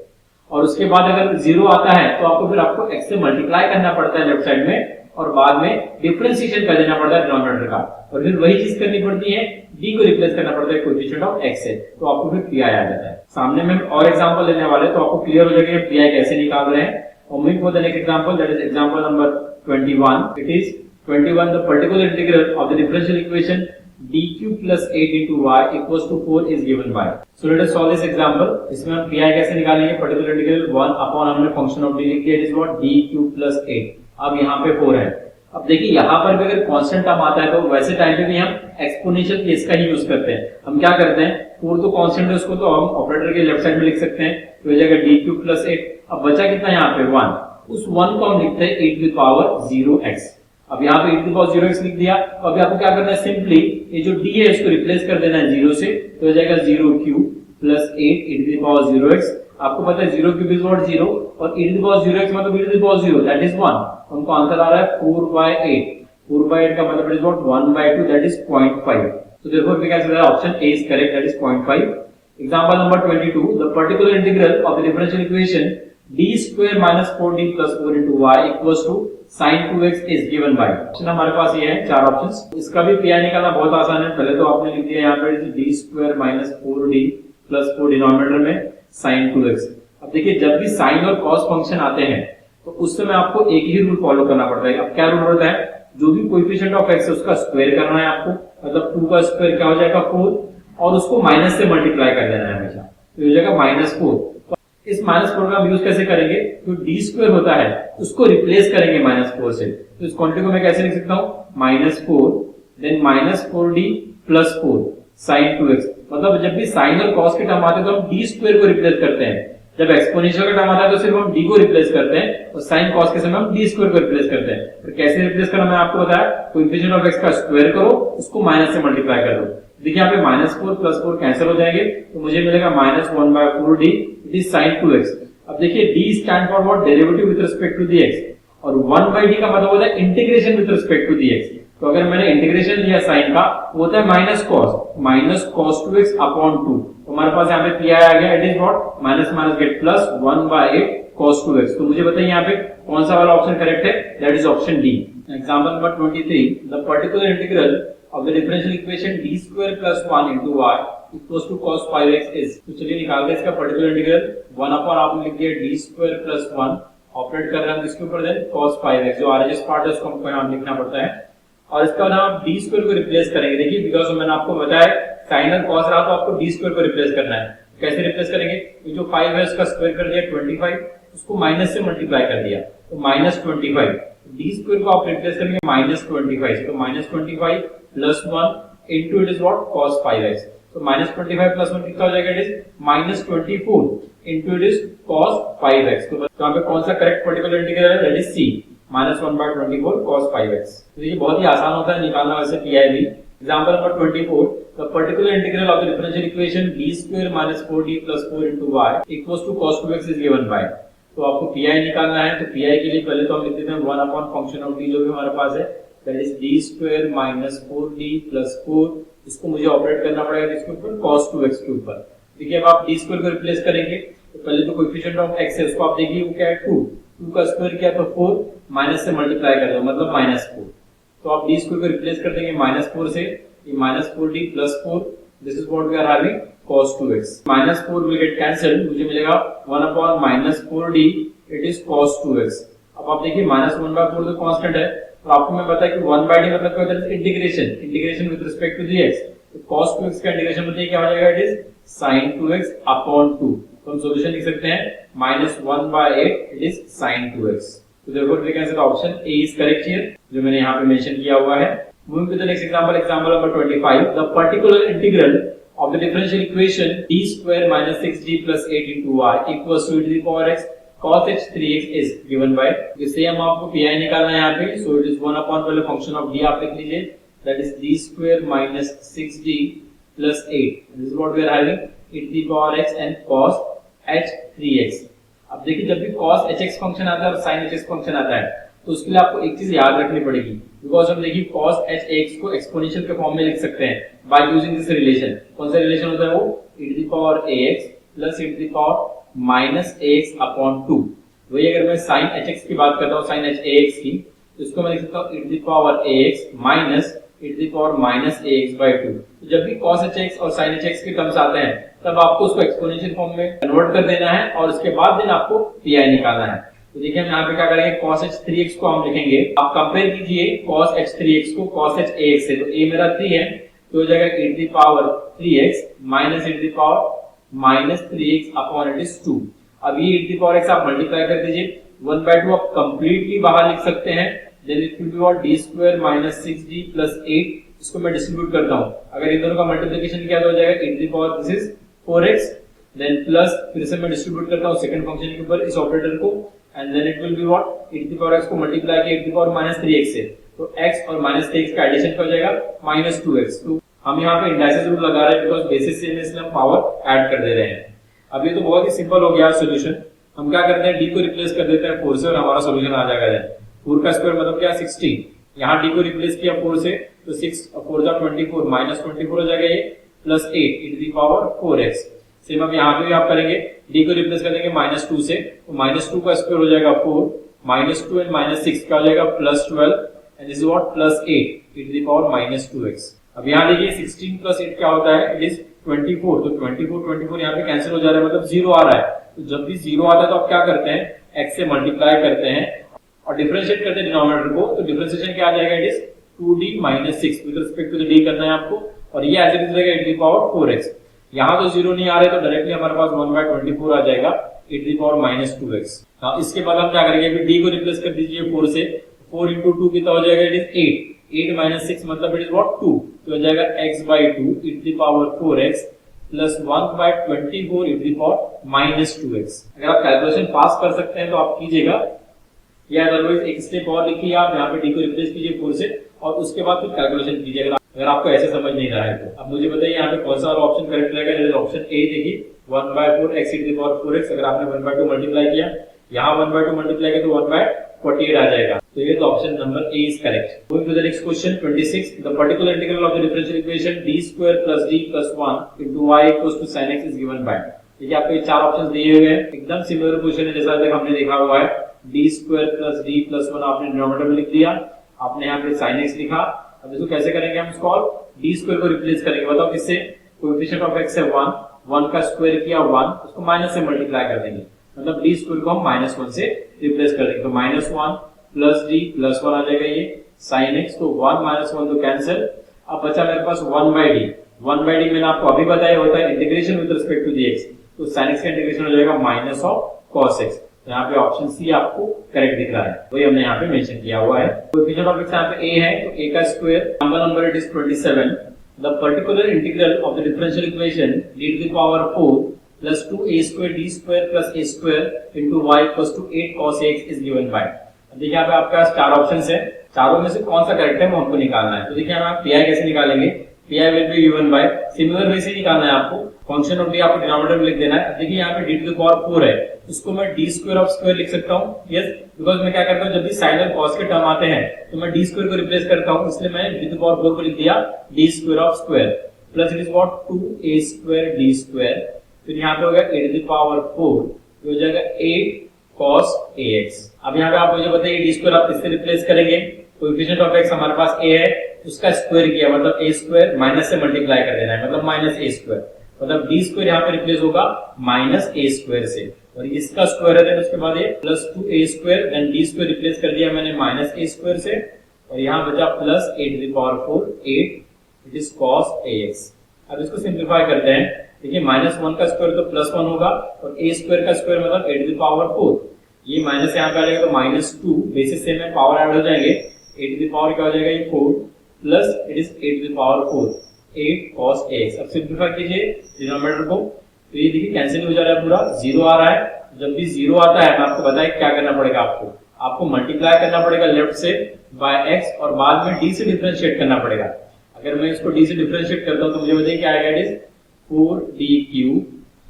और उसके बाद अगर 0 आता है तो आपको फिर आपको x से मल्टीप्लाई करना पड़ता है लेफ्ट साइड में, और बाद में डिफरेंशिएशन कर देना पड़ता है डिनोमिनेटर का, और फिर वही चीज करनी पड़ती है, d को रिप्लेस करना पड़ता है कोएफिशिएंट ऑफ x से, तो आपको फिर pi आ जाता है। सामने में और एग्जांपल लेने वाले, तो आपको क्लियर हो जाएगा कि pi कैसे निकाल रहे हैं। Moving for the next example, that is example number 21. It is 21. The particular integral of the differential equation d cube plus 8 into y equals to 4 is given by. So let us solve this example. इसमें हम pi कैसे निकालेंगे, particular integral 1 upon हमने function of d लिख दिया, it is what d cube plus 8. अब यहाँ पे 4 है। अब देखिए यहाँ पर भी अगर कांस्टेंट टर्म आता है तो वैसे टाइम पे भी हम एक्सपोनेंशियल केस का ही यूज करते हैं। हम क्या करते हैं, 4 तो कांस्टेंट है, उसको तो हम ऑपरेटर के लेफ्ट साइड में लिख सकते हैं, तो हो जाएगा d cube plus 8। अब बचा कितना यहाँ पे 1, उस 1 को हम लिखते हैं e to the power 0x। अब यहाँ पे e to the power 0x लिख दिया। तो अभी आपको क्या करना है, सिंपली ये जो d है इसको रिप्लेस कर देना है 0 से, तो हो जाएगा 0 cube plus 8 e to the power 0x। आपको पता है 0 क्यूब इज व्हाट 0, और e to the power 0x मतलब e to the power 0 that is 1। हमको आंसर आ रहा है 4/8। 4/8 का मतलब it is what 1/2 that is 0.5। So therefore we can say that option A is correct, that is 0.5. Example number 22. The particular integral of the differential equation d square minus 4d plus 4 into y equals to sin 2x is given by. Option हमारे पास ये है, चार options. इसका भी P निकालना बहुत आसान है। पहले तो आपने लिख दिया यहाँ पे d square minus 4d plus 4 denominator में sin 2x। अब देखिए जब भी sin और cos फंक्शन आते हैं तो उस समय आपको एक ही रूल फॉलो करना पड़ता है। अब क्या रूल होता है, जो भी कोएफिशिएंट ऑफ x है उसका स्क्वायर करना है आपको, मतलब 2 का स्क्वायर क्या हो जाएगा 4, और उसको माइनस से मल्टीप्लाई कर देना है हमेशा, तो हो जाएगा -4। तो इस -4 का हम यूज कैसे करेंगे, जो d स्क्वायर होता है उसको रिप्लेस करेंगे -4 से। तो इस क्वांटिटी को मैं कैसे लिख सकता हूँ, -4 then -4d plus 4 sin 2x। मतलब जब भी साइन और कॉस के टर्म आते हैं तो हम d स्क्वायर को रिप्लेस करते हैं, जब एक्सपोनेंशियल का टर्म आता है तो सिर्फ हम d को रिप्लेस करते हैं, और साइन कॉस के समय हम d स्क्वायर को रिप्लेस करते हैं। तो कैसे रिप्लेस करना मैं आपको बताया, कोएफिशिएंट ऑफ x का स्क्वायर करो, उसको माइनस से मल्टीप्लाई कर दो। देखिए यहाँ पे -4 प्लस 4 कैंसिल हो जाएंगे, तो मुझे मिलेगा -1/4d, it is sin 2x। अब देखिए d stand for what, derivative with respect to the x, और 1/d का मतलब होता है integration with respect to the x। तो अगर मैंने इंटीग्रेशन लिया साइन का, वो होता है -cos 2x अपॉन 2। तो हमारे पास यहाँ पे पी आ गया, it is what minus minus gate plus 1/8 cos 2x। तो मुझे बताइए यहाँ पे कौन सा वाला ऑप्शन करेक्ट है, that is option D. Example number 23, the particular integral of the differential equation d square plus 1 into y equals to cos 5x is। तो चलिए निकालते हैं इसका पर्टिकुलर इंटीग्रल। 1 अपॉन आपने लिख दिया d square plus 1, ऑपरेट कर रहे हैं इसके ऊपर, देन cos 5x जो आरएचएस पार्ट है उसको हमको यहाँ लिखना पड़ता है, और इसका नाम आप d स्क्वायर को रिप्लेस करेंगे। देखिए बिकॉज मैंने आपको बताया साइन और cos रहा तो आपको d स्क्वायर को रिप्लेस करना है। कैसे रिप्लेस करेंगे, ये जो 5 है उसका स्क्वायर कर दिया 25, उसको माइनस से मल्टीप्लाई कर दिया तो -25। d स्क्वायर को आप रिप्लेस करेंगे -25 से, तो -25 plus 1 into it is what cos 5x। तो -25 प्लस 1 कितना हो जाएगा, it is -24 into it is cos 5x। तो यहाँ पे कौन सा करेक्ट पर्टिकुलर इंटीग्रल है, that is C, -1/24 cos 5x। तो ये बहुत ही आसान होता है निकालना वैसे पी भी। Example number 24, the particular integral of the differential equation d square minus 4d plus 4 into y equals to cos 2x is given by। तो आपको पी निकालना है, तो पी के लिए पहले तो हम लिख देते हैं 1 अपॉन फंक्शन ऑफ d जो भी हमारे पास है, that is d square minus 4d plus 4, इसको मुझे ऑपरेट करना पड़ेगा इसके ऊपर cos 2x के ऊपर। देखिए अब आप d स्क्वायर को रिप्लेस करेंगे तो पहले तो कोएफिशिएंट ऑफ x है उसको आप देखिए वो क्या है 2 2 का स्क्वायर किया तो 4, माइनस से मल्टीप्लाई कर दो मतलब -4। तो आप डी स्क्वायर को रिप्लेस कर देंगे -4 से, ये -4d + 4, this is what we are having cos 2x। -4 will get cancelled, मुझे मिलेगा 1/-4d, it is cos 2x। अब आप देखिए -1/4 तो कांस्टेंट है, तो आपको मैं बताया कि 1/d मतलब क्या होता है, integration with respect to the x। तो cos 2x का इंटीग्रेशन बताइए क्या हो जाएगा, it is sin 2x upon 2। तो हम सॉल्यूशन लिख सकते हैं -1/8, इट इज sin 2x। तो therefore we can say the option A is correct here, जो मैंने यहाँ पे मेंशन किया हुआ है। Moving to the next example, example number 25. The particular integral of the differential equation d square minus 6d plus 8 into y equals to e to the power x cos h 3x is given by, जिससे हम आपको pi निकालना है यहाँ पे, so it is 1 upon पहले function of d आप लिख लीजिए, that is d square minus 6d plus 8. This is what we are having, e to the power x and cos h 3x. अब देखिए जब भी cos hx फंक्शन आता है और sin hx फंक्शन आता है, तो उसके लिए आपको एक चीज याद रखनी पड़ेगी, बिकॉज हम देखिए cos hx को एक्सपोनेंशियल के फॉर्म में लिख सकते हैं बाय यूजिंग दिस रिलेशन। कौन सा रिलेशन होता है वो, e to the power ax plus e to the power minus ax upon 2। वही अगर मैं sin hx की बात करता हूँ, sin hax की, तो इसको मैं लिख सकता हूँ e to the power ax minus e to the power minus ax by 2। तो जब भी cos hx और sin hx के टर्म्स आते हैं, तब आपको उसको एक्सपोनेंशियल फॉर्म में कन्वर्ट कर देना है और उसके बाद देन आपको pi निकालना है। तो देखिए हम यहाँ पे क्या करेंगे, cos h 3x को हम लिखेंगे, आप कंपेयर कीजिए cos h 3x को cos h ax से, तो a मेरा 3 है, तो हो जाएगा e to the power 3x minus e to the power minus 3x upon it is 2। अब ये e to the power x आप मल्टीप्लाई कर दीजिए, 1/2 आप कंप्लीटली बाहर लिख सकते हैं, then it will be what d square minus 6d plus 8। इसको मैं डिस्ट्रीब्यूट करता हूँ, अगर इन दोनों का मल्टीप्लिकेशन किया तो हो जाएगा e to the power this is 4x, then plus फिर से मैं डिस्ट्रीब्यूट करता हूँ सेकंड फंक्शन के ऊपर इस ऑपरेटर को, and then it will be what e to the power x को मल्टीप्लाई किया e to the power minus 3x से, तो x और minus 3x का एडिशन क्या हो जाएगा, -2x। तो हम यहाँ पे इंडाइसेस रूल लगा रहे हैं बिकॉज़ बेसिस सेम है, इसलिए हम पावर ऐड कर दे रहे हैं। अब ये तो बहुत ही सिंपल हो गया सॉल्यूशन। हम क्या करते हैं, d को रिप्लेस कर देते हैं 4 से और हमारा सॉल्यूशन आ जाएगा। 4 का स्क्वायर मतलब क्या, 16। यहाँ d को रिप्लेस किया 4 से, तो 6 4 जा 24 -24 हो जाएगा ये, plus 8 e to the power 4x। Same अब यहाँ पे भी आप करेंगे, d को रिप्लेस कर देंगे -2 से, तो -2 का स्क्वायर हो जाएगा 4, -2 एंड -6 का हो जाएगा +12, and this is what +8 e to the power -2x। अब यहाँ देखिए 16 + 8 क्या होता है, इट इज 24। तो 24 यहाँ पे कैंसिल हो जा रहा है, मतलब 0 आ रहा है। तो जब भी 0 आता है तो आप क्या करते हैं, x से मल्टीप्लाई करते हैं और डिफरेंशिएट करते हैं डिनोमिनेटर को, तो डिफरेंशिएशन क्या आ जाएगा, it is 2d - 6 with respect to the d करना है आपको, और ये एज इट इज रहेगा e to the power 4x। यहाँ तो 0 नहीं आ रहे, तो डायरेक्टली हमारे पास 1/24 आ जाएगा e to the power -2x। हाँ, इसके बाद हम क्या करेंगे, अभी d को रिप्लेस कर दीजिए 4 से, 4 into 2 कितना हो जाएगा, इट इज 8 - 6 मतलब इट इज व्हाट 2, तो हो जाएगा x/2 e to the power 4x plus 1/24 e to the power -2x। अगर आप कैलकुलेशन पास कर सकते हैं तो आप कीजिएगा, या अदरवाइज एक स्टेप और लिखिए, आप यहाँ पे d को रिप्लेस कीजिए 4 से और उसके बाद फिर कैलकुलेशन कीजिए, अगर आपको ऐसे समझ नहीं रहा है तो। अब मुझे बताइए यहाँ पे कौन सा ऑप्शन करेक्ट रहेगा, ऑप्शन ए देखिए 1/4 x e to the power 4x। अगर आपने 1/2 मल्टीप्लाई किया, यहाँ 1/2 मल्टीप्लाई किया तो 1/48 आ जाएगा, तो ये तो option number A is correct. Going to the next question 26, the particular integral of the differential equation d square plus d plus 1 into y equals to sin x is given by। देखिए आपको ये चार options दिए हुए हैं, एकदम similar question है जैसा तक हमने देखा हुआ है। d square plus d plus 1 आपने डिनोमिनेटर में लिख दिया, आपने यहाँ पे sin x लिखा। अब इसको कैसे करेंगे हम सॉल्व, d स्क्वायर को रिप्लेस करेंगे, बताओ किससे, कोएफिशिएंट ऑफ x है 1 का स्क्वायर किया 1, उसको माइनस से मल्टीप्लाई कर देंगे, मतलब d स्क्वायर को हम -1 से रिप्लेस कर देंगे, तो -1 प्लस d प्लस 1 आ जाएगा ये sin x, तो 1 - 1 तो कैंसिल। अब बचा मेरे पास 1/d मैंने आपको अभी बताया होता है integration with respect to dx, तो sin x का इंटीग्रेशन हो जाएगा माइनस ऑफ cos x। यहाँ पे ऑप्शन सी आपको करेक्ट दिख रहा है, वही हमने यहाँ पे मेंशन किया हुआ है। कोएफिशिएंट ऑफ x यहाँ पे a है, तो a का square number it is 27। The particular integral of the differential equation d to the power 4 plus 2a² d² plus a² into y equals to 8 cos x is given by। देखिए यहाँ पे आपके पास चार options है, चारों में से कौन सा करेक्ट है वो हमको निकालना है। तो देखिए हम पी आई कैसे निकालेंगे, P I will be given by, similar way से निकालना है आपको, फंक्शन ऑफ डी आपको डिनोमिनेटर में लिख देना है। अब देखिए यहाँ पे डी टू द पावर 4 है, उसको मैं डी स्क्वायर ऑफ स्क्वायर लिख सकता हूँ, यस, बिकॉज मैं क्या करता हूँ जब भी साइन और कॉस के टर्म आते हैं तो मैं डी स्क्वायर को रिप्लेस करता हूँ, इसलिए मैं डी टू द पावर 4 को लिख दिया D square of square plus it is what 2a² d², फिर यहाँ पे हो गया a to the power 4, हो जाएगा 8 cos ax। अब यहाँ पे आप मुझे बताइए डी स्क्वायर आप किससे रिप्लेस करेंगे? कोएफिशिएंट ऑफ x हमारे पास a है, उसका स्क्वायर किया मतलब a स्क्वायर, माइनस से मल्टीप्लाई कर देना है मतलब माइनस a स्क्वायर, मतलब डी स्क्वायर यहाँ पे रिप्लेस होगा माइनस a स्क्वायर से, और इसका स्क्वायर है, देन उसके बाद ये plus 2a square, then D square replace कर दिया मैंने माइनस a स्क्वायर से, और यहाँ बचा plus a to the power 4 8, it is cos ax। अब इसको सिंप्लीफाई करते हैं, देखिए माइनस 1 का स्क्वायर तो प्लस 1 होगा, और a स्क्वायर का स्क्वायर मतलब a टू द पावर 4, ये माइनस यहाँ पे आ जाएगा तो माइनस 2, बेसिस से में पावर ऐड हो जाएंगे, a टू द पावर क्या हो जाएगा ये 4 plus it is a to the power 4 8 cos ax। अब सिंप्लीफाई कीजिए डिनोमिनेटर को, तो ये देखिए कैंसिल हो जा रहा है, पूरा जीरो आ रहा है। जब भी जीरो आता है मैं आपको बताया क्या करना पड़ेगा, आपको मल्टीप्लाई करना पड़ेगा लेफ्ट से बाय x, और बाद में d से डिफरेंशिएट करना पड़ेगा। अगर मैं इसको d से डिफरेंशिएट करता हूं तो मुझे बताइए क्या आएगा, it is 4d³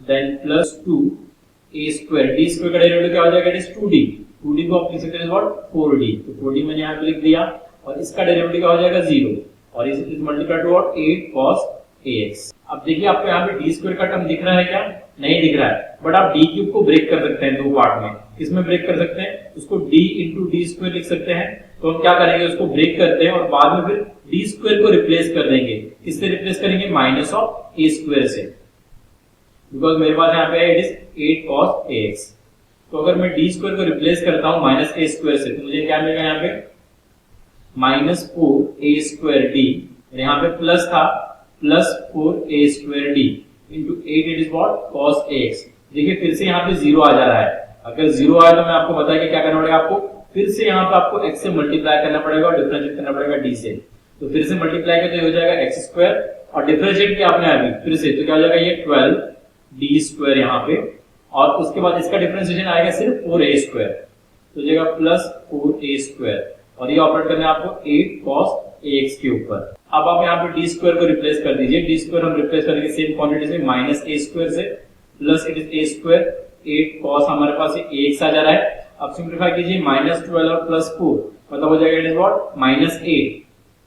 then plus 2a square, d square का डेरिवेटिव क्या हो जाएगा, इट इज 2d, 2d को आप लिख सकते हैं व्हाट 4d, तो 4d मैंने यहां पे लिख दिया, और इसका डेरिवेटिव क्या हो जाएगा 0, और इस multiply two what 8 cos ax। अब देखिए आपको यहाँ पे डी स्क्वायर का टर्म दिख रहा है क्या? नहीं दिख रहा है, बट आप डी क्यूब को ब्रेक कर सकते हैं दो पार्ट में। किसमें ब्रेक कर सकते हैं? उसको d इंटू डी स्क्वायर लिख सकते हैं। तो हम क्या करेंगे, उसको ब्रेक करते हैं और बाद में फिर डी स्क्वायर को रिप्लेस कर देंगे। किससे रिप्लेस करेंगे? माइनस ऑफ ए स्क्वायर से, बिकॉज मेरे पास यहाँ पे इट इज 8 cos ax। तो अगर मैं डी स्क्वायर को रिप्लेस करता हूँ माइनस ए स्क्वायर से, तो मुझे क्या मिलेगा यहाँ पे माइनस 4a स्क्वायर डी, यहाँ पे प्लस था plus 4a square D into 8, it is what cos ax। देखिए फिर से यहाँ पे जीरो आ जा रहा है, अगर जीरो आया तो मैं आपको बताया कि क्या करना पड़ेगा, आपको फिर से यहाँ पे आपको x से मल्टीप्लाई करना पड़ेगा और डिफरेंशिएट करना पड़ेगा d से। तो फिर से मल्टीप्लाई करते हो जाएगा x स्क्वायर, और डिफरेंशिएट किया आपने अभी फिर से, तो क्या हो जाएगा ये 12d स्क्वायर यहाँ पे, और उसके बाद इसका डिफरेंशिएशन आएगा सिर्फ 4a स्क्वायर, तो हो जाएगा प्लस 4a स्क्वायर, और ये ऑपरेट करना है आपको 8 cos ax के ऊपर। अब आप यहाँ पे डी स्क्वायर को रिप्लेस कर दीजिए, डी स्क्वायर हम रिप्लेस करेंगे सेम क्वांटिटी से माइनस a स्क्वायर से, plus it is a square 8 cos, हमारे पास ये ax आ जा रहा है। अब सिंप्लीफाई कीजिए माइनस 12 और प्लस 4, मतलब हो जाएगा इट इज व्हाट माइनस 8।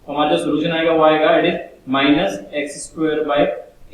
तो हमारा जो सोल्यूशन आएगा वो आएगा it is minus x square by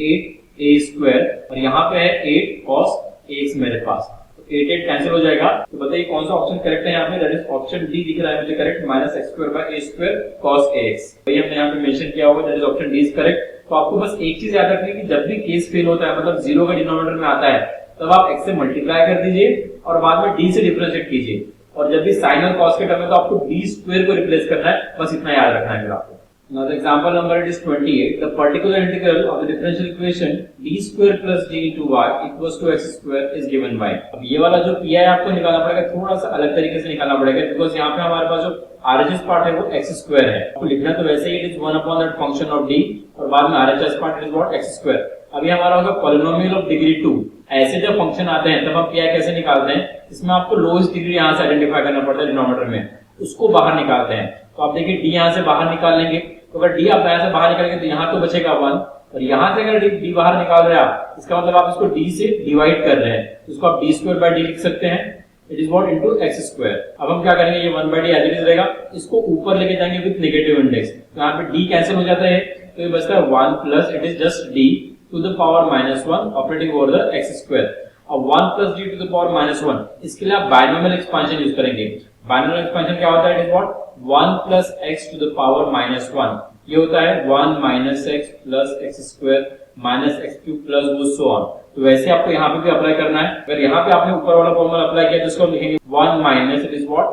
8a square, और यहाँ पे है 8 cos ax मेरे पास, 8 कैंसिल हो जाएगा। तो बताइए कौन सा ऑप्शन करेक्ट है यहाँ पे? दैट इज ऑप्शन डी दिख रहा है मुझे correct, minus x square by a square cos ax। तो ये हमने यहाँ पे मेंशन किया होगा, that is option D is correct. तो आपको बस एक चीज याद रखनी है कि जब भी केस फेल होता है, मतलब जीरो का डिनोमिनेटर में आता है, तब आप x से मल्टीप्लाई कर दीजिए और बाद में d से डिफरेंशिएट कीजिए, और जब भी साइन और cos के टर्म में तो आपको d स्क्वायर को रिप्लेस करना है, बस इतना याद रखना है आपको। Now the example number it is 28. The particular integral of the differential equation d square plus d into y equals to x square is given by। अब ये वाला जो किया है आपको निकालना पड़ेगा, थोड़ा सा अलग तरीके से निकालना पड़ेगा, बिकॉज यहाँ पे हमारे पास जो RHS पार्ट है वो x स्क्वायर है। आपको लिखना तो वैसे ही it is 1 upon that function of d, और बाद में RHS part is what x square. अभी हमारा होगा पॉलिनोमियल ऑफ डिग्री 2। ऐसे जब फंक्शन आते हैं तब हम क्या कैसे निकालते हैं, इसमें आपको लोएस्ट डिग्री यहाँ से आइडेंटिफाई करना पड़ता है डिनोमिनेटर में, उसको बाहर निकालते हैं। तो आप देखिए d यहाँ से बाहर निकाल लेंगे, तो अगर d आप यहाँ से बाहर निकालेंगे तो यहाँ तो बचेगा 1, और यहाँ से अगर d बाहर निकाल रहे हैं आप, इसका मतलब आप इसको d से डिवाइड कर रहे हैं, तो इसको आप d स्क्वायर बाय d लिख सकते हैं, it is what into x square. अब हम क्या करेंगे, ये 1 by d as it is रहेगा, इसको ऊपर लेके जाएंगे विद नेगेटिव इंडेक्स, तो यहाँ पे d कैंसिल हो जाता है, तो ये बचता है 1 plus it is just d to the power -1 operating over the x square. अब 1 plus d to the power -1, इसके लिए आप बायनोमियल एक्सपेंशन यूज करेंगे। बायनोमियल एक्सपेंशन क्या होता है, it is what 1 plus x to the power -1, ये होता है 1 minus x plus x square minus x cube plus वो सो ऑन। तो वैसे आपको यहाँ पे भी अप्लाई करना है। अगर यहाँ पे आपने ऊपर वाला फॉर्मूला अप्लाई किया, जिसको हम लिखेंगे 1 minus it is what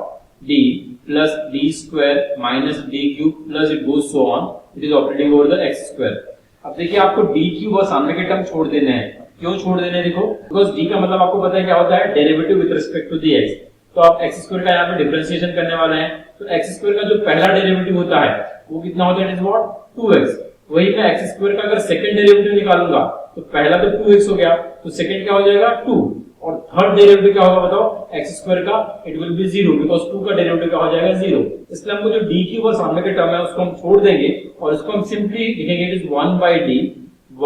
d plus d square minus d cube plus it goes so on, it is operating over the x square. अब देखिए आपको d क्यूब और सामने के टर्म छोड़ देने हैं। क्यों छोड़ देने हैं? देखो, बिकॉज d का मतलब आपको पता है क्या होता है, derivative with respect to the x। तो आप x स्क्वायर का यहाँ पे डिफरेंशिएशन करने वाले हैं, तो x स्क्वायर का जो पहला डेरिवेटिव होता है वो कितना होता है, इट इज व्हाट 2x। वही मैं x स्क्वायर का अगर सेकंड डेरिवेटिव निकालूंगा तो पहला तो 2x हो गया, तो सेकंड क्या हो जाएगा 2, और थर्ड डेरिवेटिव क्या होगा बताओ, x स्क्वायर का, इट विल बी 0, बिकॉज 2 का डेरिवेटिव क्या हो जाएगा 0। इसलिए हमको जो d क्यूब और सामने के टर्म है उसको हम छोड़ देंगे, और इसको हम सिंपली लिखेंगे it is 1 by d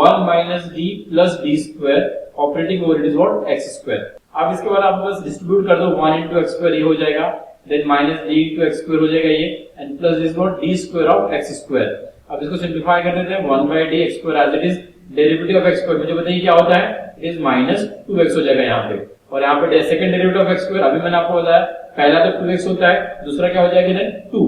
1 minus d plus d square operating over it is what x square. अब इसके बाद आप बस डिस्ट्रीब्यूट कर दो, 1 into x स्क्वायर ये हो जाएगा, then minus d into x square हो जाएगा ये, and plus this what d square of x square. अब इसको सिंपलीफाई कर देते हैं, 1 by d x square as it is derivative of x square, मुझे बताइए क्या होता है, इट इज माइनस 2x हो जाएगा यहाँ पे, और यहाँ पे second derivative of x square, अभी मैंने आपको बताया पहला तो 2x होता है, दूसरा क्या हो जाएगा देन 2।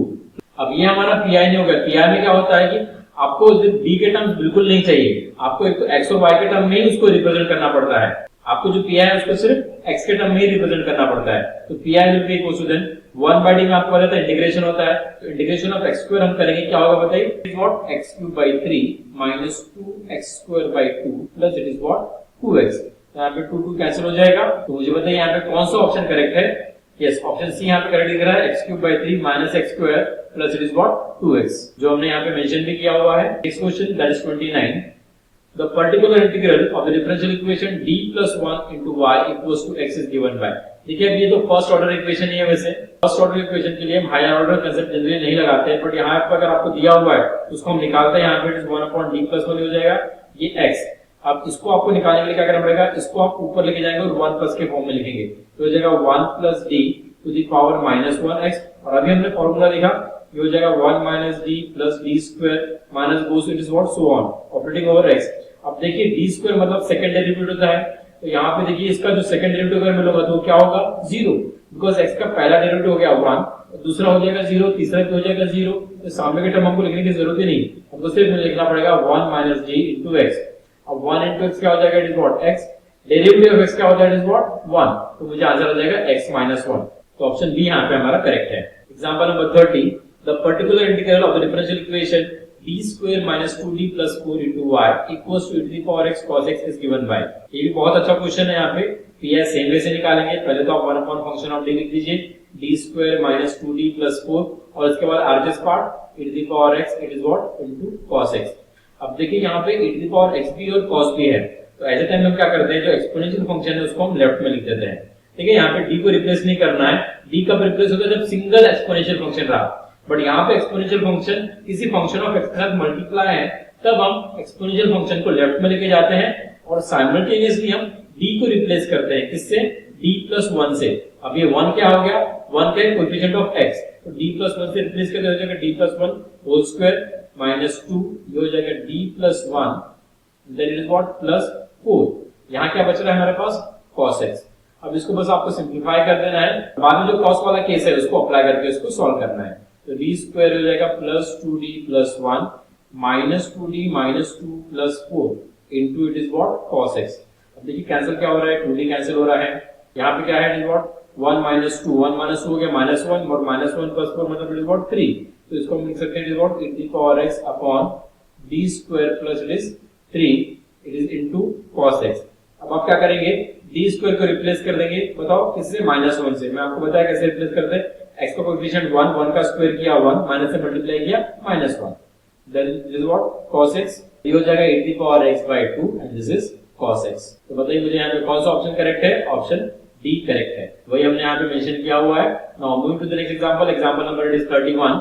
अब ये हमारा पीआई नहीं होगा। पीआई में क्या होता है कि आपको बी के टर्म्स बिल्कुल नहीं चाहिए, आपको एक तो एक्स और वाई के टर्म में ही उसको रिप्रेजेंट करना पड़ता है। आपको जो पीआई है उसको सिर्फ एक्स के टर्म में ही रिप्रेजेंट करना पड़ता है। तो PI will be equal to then 1/d में आपको पता था इंटीग्रेशन होता है, तो इंटीग्रेशन ऑफ एक्स स्क्वायर हम करेंगे, क्या होगा बताइए, it is what x³ - 2x² 2 plus it is what 2x। यहाँ पे 2 कैंसिल हो जाएगा। तो मुझे बताइए यहाँ पे कौन सा ऑप्शन करेक्ट है। यस, ऑप्शन सी यहाँ पे करेक्ट दिख रहा है, x³ - x² plus it is what 2x, जो हमने यहाँ पे मेंशन भी किया हुआ है। Next question that is 29, the particular integral of the differential equation d plus 1 into y equals to x is given by। देखिए अब ये तो फर्स्ट ऑर्डर इक्वेशन ही है। वैसे फर्स्ट ऑर्डर इक्वेशन के लिए हम हायर ऑर्डर कंसेप्ट जनरली नहीं लगाते हैं, बट यहाँ पर अगर आपको दिया हुआ है तो उसको हम निकालते हैं। यहाँ पे 1/d plus 1 हो जाएगा ये x। अब इसको आपको निकालने के लिए क्या करना पड़ेगा, इसको आप ऊपर लेके जाएंगे और 1 प्लस के फॉर्म में लिखेंगे, तो हो जाएगा 1 plus d to the power -1x। और अभी हमने फॉर्मूला लिखा, ये हो जाएगा 1 - d plus d square minus goes to it is what so on operating over x। अब देखिए d square मतलब सेकंड डेरिवेटिव होता है, तो यहाँ पे देखिए इसका जो सेकंड डेरिवेटिव अगर मिलेगा तो क्या होगा 0, बिकॉज x का पहला डेरिवेटिव हो गया 1, दूसरा हो जाएगा 0, तीसरा भी हो जाएगा 0। तो सामने के टर्म हमको लिखने की जरूरत ही नहीं, हमको सिर्फ लिखना पड़ेगा 1 - d into x। अब 1 into x क्या हो जाएगा, it is what x, derivative of x क्या होता है, इट इज व्हाट 1, तो मुझे आंसर हो जाएगा x - 1। तो ऑप्शन बी यहाँ पे हमारा करेक्ट है। Example number 30, the particular integral of the differential equation d² - 2d + 4 into y equals to e⁻x cos x is given by। ये भी बहुत अच्छा क्वेश्चन है। यहाँ पे पीआई सेम वे से निकालेंगे। पहले तो आप 1 फंक्शन ऑफ d लिख दीजिए, d² - 2d + 4 और इसके बाद RHS part e⁻x it is what into cos x। अब देखिए यहाँ पे e⁻x भी और cos भी है, तो ऐसे टाइम में क्या करते हैं, जो एक्सपोनेंशियल फंक्शन है उसको हम लेफ्ट में लिख देते हैं। ठीक है, यहाँ पे d को रिप्लेस नहीं करना है, d कब रिप्लेस होता है जब सिंगल एक्सपोनेंशियल फंक्शन रहा, बट यहाँ पे एक्सपोनेंशियल फंक्शन किसी फंक्शन ऑफ x के साथ मल्टीप्लाई है, तब हम एक्सपोनेंशियल फंक्शन को लेफ्ट में लेके जाते हैं और साइमल्टेनियसली हम d को रिप्लेस करते हैं, किससे, d + 1 से। अब ये 1 क्या हो गया, 1 क्या है कोएफिशिएंट ऑफ x, तो d + 1 से रिप्लेस करते हो जाएगा d + 1 होल स्क्वायर माइनस 2, ये हो जाएगा d + 1 then it is what +4। यहाँ क्या बच रहा है हमारे पास cos x। अब इसको बस आपको सिंपलीफाई कर देना है, बाद में जो cos वाला केस है उसको अप्लाई करके उसको सॉल्व करना है। तो d² हो जाएगा +2d + 1 -2d - 2 + 4 into it is what cos x। अब देखिए कैंसिल क्या हो रहा है, 2d कैंसिल हो रहा है। यहाँ पे क्या है, इट इज व्हाट 1 - 2, 1 - 2 हो गया -1 और -1 + 4 मतलब इट इज व्हाट 3। तो इसको हम लिख सकते हैं it is what e⁻x upon d² plus it is 3 it is into cos x। अब आप क्या करेंगे, d² को रिप्लेस कर देंगे, बताओ किससे, -1 से। मैं आपको बताया कैसे रिप्लेस करते हैं, x का कोएफिशिएंट 1 का स्क्वायर किया 1 माइनस से मल्टीप्लाई किया -1, then this is what cos x। ये हो जाएगा e⁻x/2 and this is cos x। तो बताइए मुझे यहाँ पे कौन सा ऑप्शन करेक्ट है, ऑप्शन डी करेक्ट है, वही हमने यहाँ पे मेंशन किया हुआ है। Now moving to the next example, example number is 31।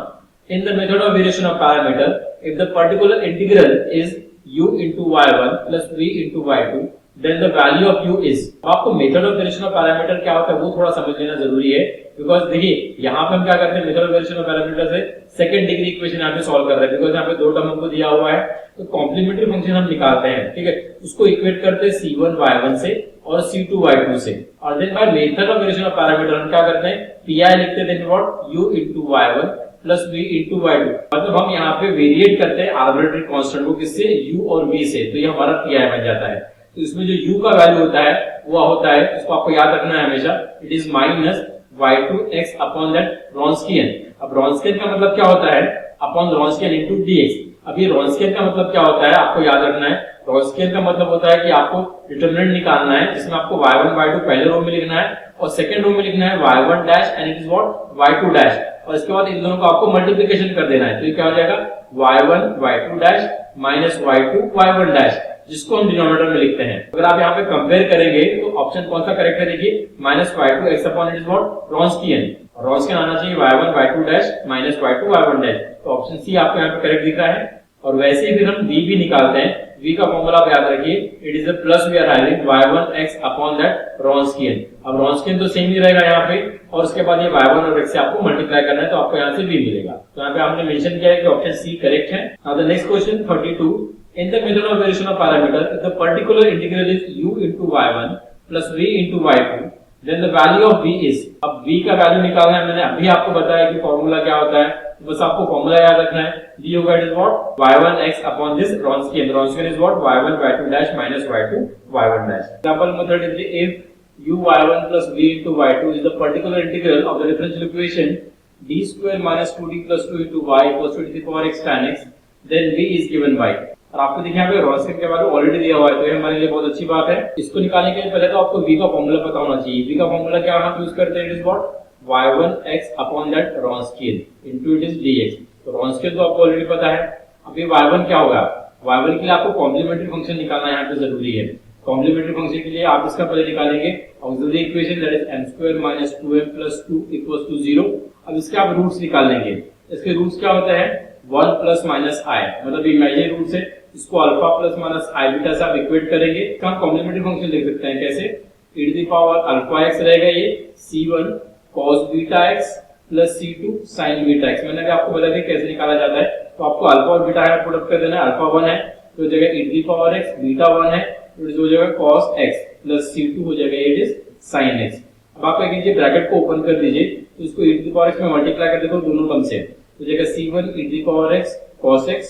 In the method of variation of parameter, if the particular integral is u into y1 plus v into y2 then the value of u is। आपको method of variation of parameter क्या होता है वो थोड़ा समझ लेना जरूरी है, बिकॉज देखिए यहाँ पे हम क्या करते हैं, method of variation of parameter से सेकंड डिग्री इक्वेशन यहाँ पे सॉल्व कर रहे हैं, बिकॉज यहाँ पे दो टर्म हमको दिया हुआ है, तो कॉम्प्लीमेंट्री फंक्शन हम निकालते हैं। ठीक है, उसको इक्वेट करते हैं c1 y1 से और c2 y2 से, और then by method of variation of parameter हम क्या करते हैं, पीआई लिखते हैं what u into y1 plus v into y2, मतलब हम यहाँ पे वेरिएट करते हैं आर्बिट्रेरी कांस्टेंट को, किससे, u और v से, तो ये हमारा पीआई बन जाता है। तो इसमें जो u का वैल्यू होता है वो होता है, इसको आपको याद रखना है हमेशा, it is -y2x upon that Wronskian. अब रॉन्स्कियन का मतलब क्या होता है, अपॉन रॉन्स्कियन इनटू dx। अब ये रॉन्स्कियन का मतलब क्या होता है आपको याद रखना है, रॉन्स्कियन का मतलब होता है कि आपको डिटरमिनेंट निकालना है, जिसमें आपको y1 y2 पहले रो में लिखना है और सेकंड रो में लिखना है y1 dash and it is what y2 dash, और इसके बाद इन दोनों को आपको मल्टीप्लिकेशन कर देना है, तो ये क्या हो जाएगा y1 y2 dash minus y2 y1 dash, जिसको हम डिनोमिनेटर में लिखते हैं। अगर आप यहाँ पे कंपेयर करेंगे तो ऑप्शन कौन सा करेक्ट है, देखिए -y2x upon it is what Wronskian, Wronskian आना चाहिए y1 y2 dash minus y2 y1 dash, तो ऑप्शन सी आपको यहाँ पे करेक्ट दिख रहा है। और वैसे ही फिर हम v भी निकालते हैं, v का फॉर्मूला आप याद रखिए, it is a plus we are having y1x upon that Wronskian. अब रॉन्स्कियन तो सेम ही रहेगा यहाँ पे, और उसके बाद ये y1 और x से आपको मल्टीप्लाई करना है, तो आपको यहाँ से v मिलेगा। तो यहाँ पे हमने मेंशन किया है कि ऑप्शन सी करेक्ट है। Now the next question 32, in the method of variation of parameter, if the particular integral is u into y1 plus v into y2, then the value of v is, अब v का value निकालना है, मैंने अभी आपको बताया कि formula क्या होता है, तो बस आपको फॉर्मूला याद रखना है, v होगा it is what y1x upon this Wronskian, Wronskian is what y1 y2 dash minus y2 y1 dash. Example method is if u y1 plus v into y2 is the particular integral of the differential equation d square minus 2d plus 2 into y equals to the power x tan x, then v is given by, और आपको देखिए यहाँ पे Wronskian के value already दिया हुआ है, तो ये हमारे लिए बहुत अच्छी बात है। इसको निकालने के लिए पहले तो आपको v का फॉर्मूला पता होना चाहिए। v का फॉर्मूला क्या हम यूज करते हैं, it is what y1x upon that Wronskian into it is dx, तो Wronskian तो आपको ऑलरेडी पता है। अब ये y1 क्या होगा, y1 के लिए आपको कॉम्प्लीमेंट्री फंक्शन निकालना यहाँ पे जरूरी है। कॉम्प्लीमेंट्री फंक्शन के लिए आप इसका पहले निकालेंगे auxiliary equation that is m² - 2m + 2 = 0। अब इसके आप रूट्स निकाल लेंगे। इसके रूट्स क्या होता है 1 + -i, मतलब इमेजिनरी रूट्स है, इसको अल्फा प्लस माइनस आई बीटा से आप इक्वेट करेंगे। इसका हम कॉम्प्लीमेंट्री फंक्शन लिख सकते हैं कैसे, e to the power alpha x रहेगा ये c1 cos beta x plus c2 sin beta x। मैंने अभी आपको बताया कि कैसे निकाला जाता है, तो आपको अल्फा और बीटा है प्रोडक्ट कर देना है। अल्फा 1 है तो हो जाएगा e to the power x, beta 1 है तो हो जाएगा cos x प्लस c2 हो जाएगा इट इज sin x। अब आप क्या कीजिए ब्रैकेट को ओपन कर दीजिए, तो इसको e to the power x में मल्टीप्लाई कर देखो दोनों टर्म से, तो हो जाएगा c1 e to the power x cos x,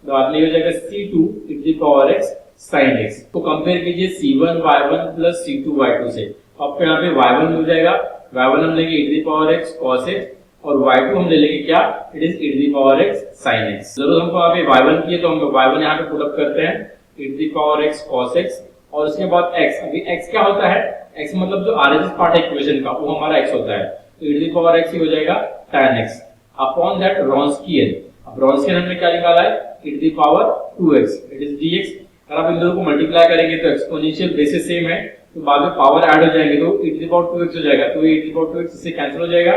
बाद में हो जाएगा c2 e to the power x sin x। तो कंपेयर कीजिए c1 y1 plus c2 y2 से, आपको यहाँ पे y1 मिल जाएगा, y1 हम लेंगे e to the power x cos x और y2 हम ले लेंगे क्या, it is e to the power x sin x। जरूर हमको यहाँ पे y1 की है तो हम y1 यहाँ पे पुट अप करते हैं e to the power x cos x और उसके बाद x। अभी x क्या होता है, x मतलब जो RHS पार्ट है इक्वेशन का वो हमारा x होता है, तो e to the power x ही हो जाएगा tan x upon that Wronskian। अब Wronskian हमने क्या निकाला है e to the power 2x it is dx। अगर आप इन दोनों को मल्टीप्लाई करेंगे तो एक्सपोनेंशियल बेसिस सेम है, तो बाद में पावर ऐड हो जाएंगे तो e to the power 2x हो जाएगा, तो e to the power 2x इससे कैंसिल हो जाएगा।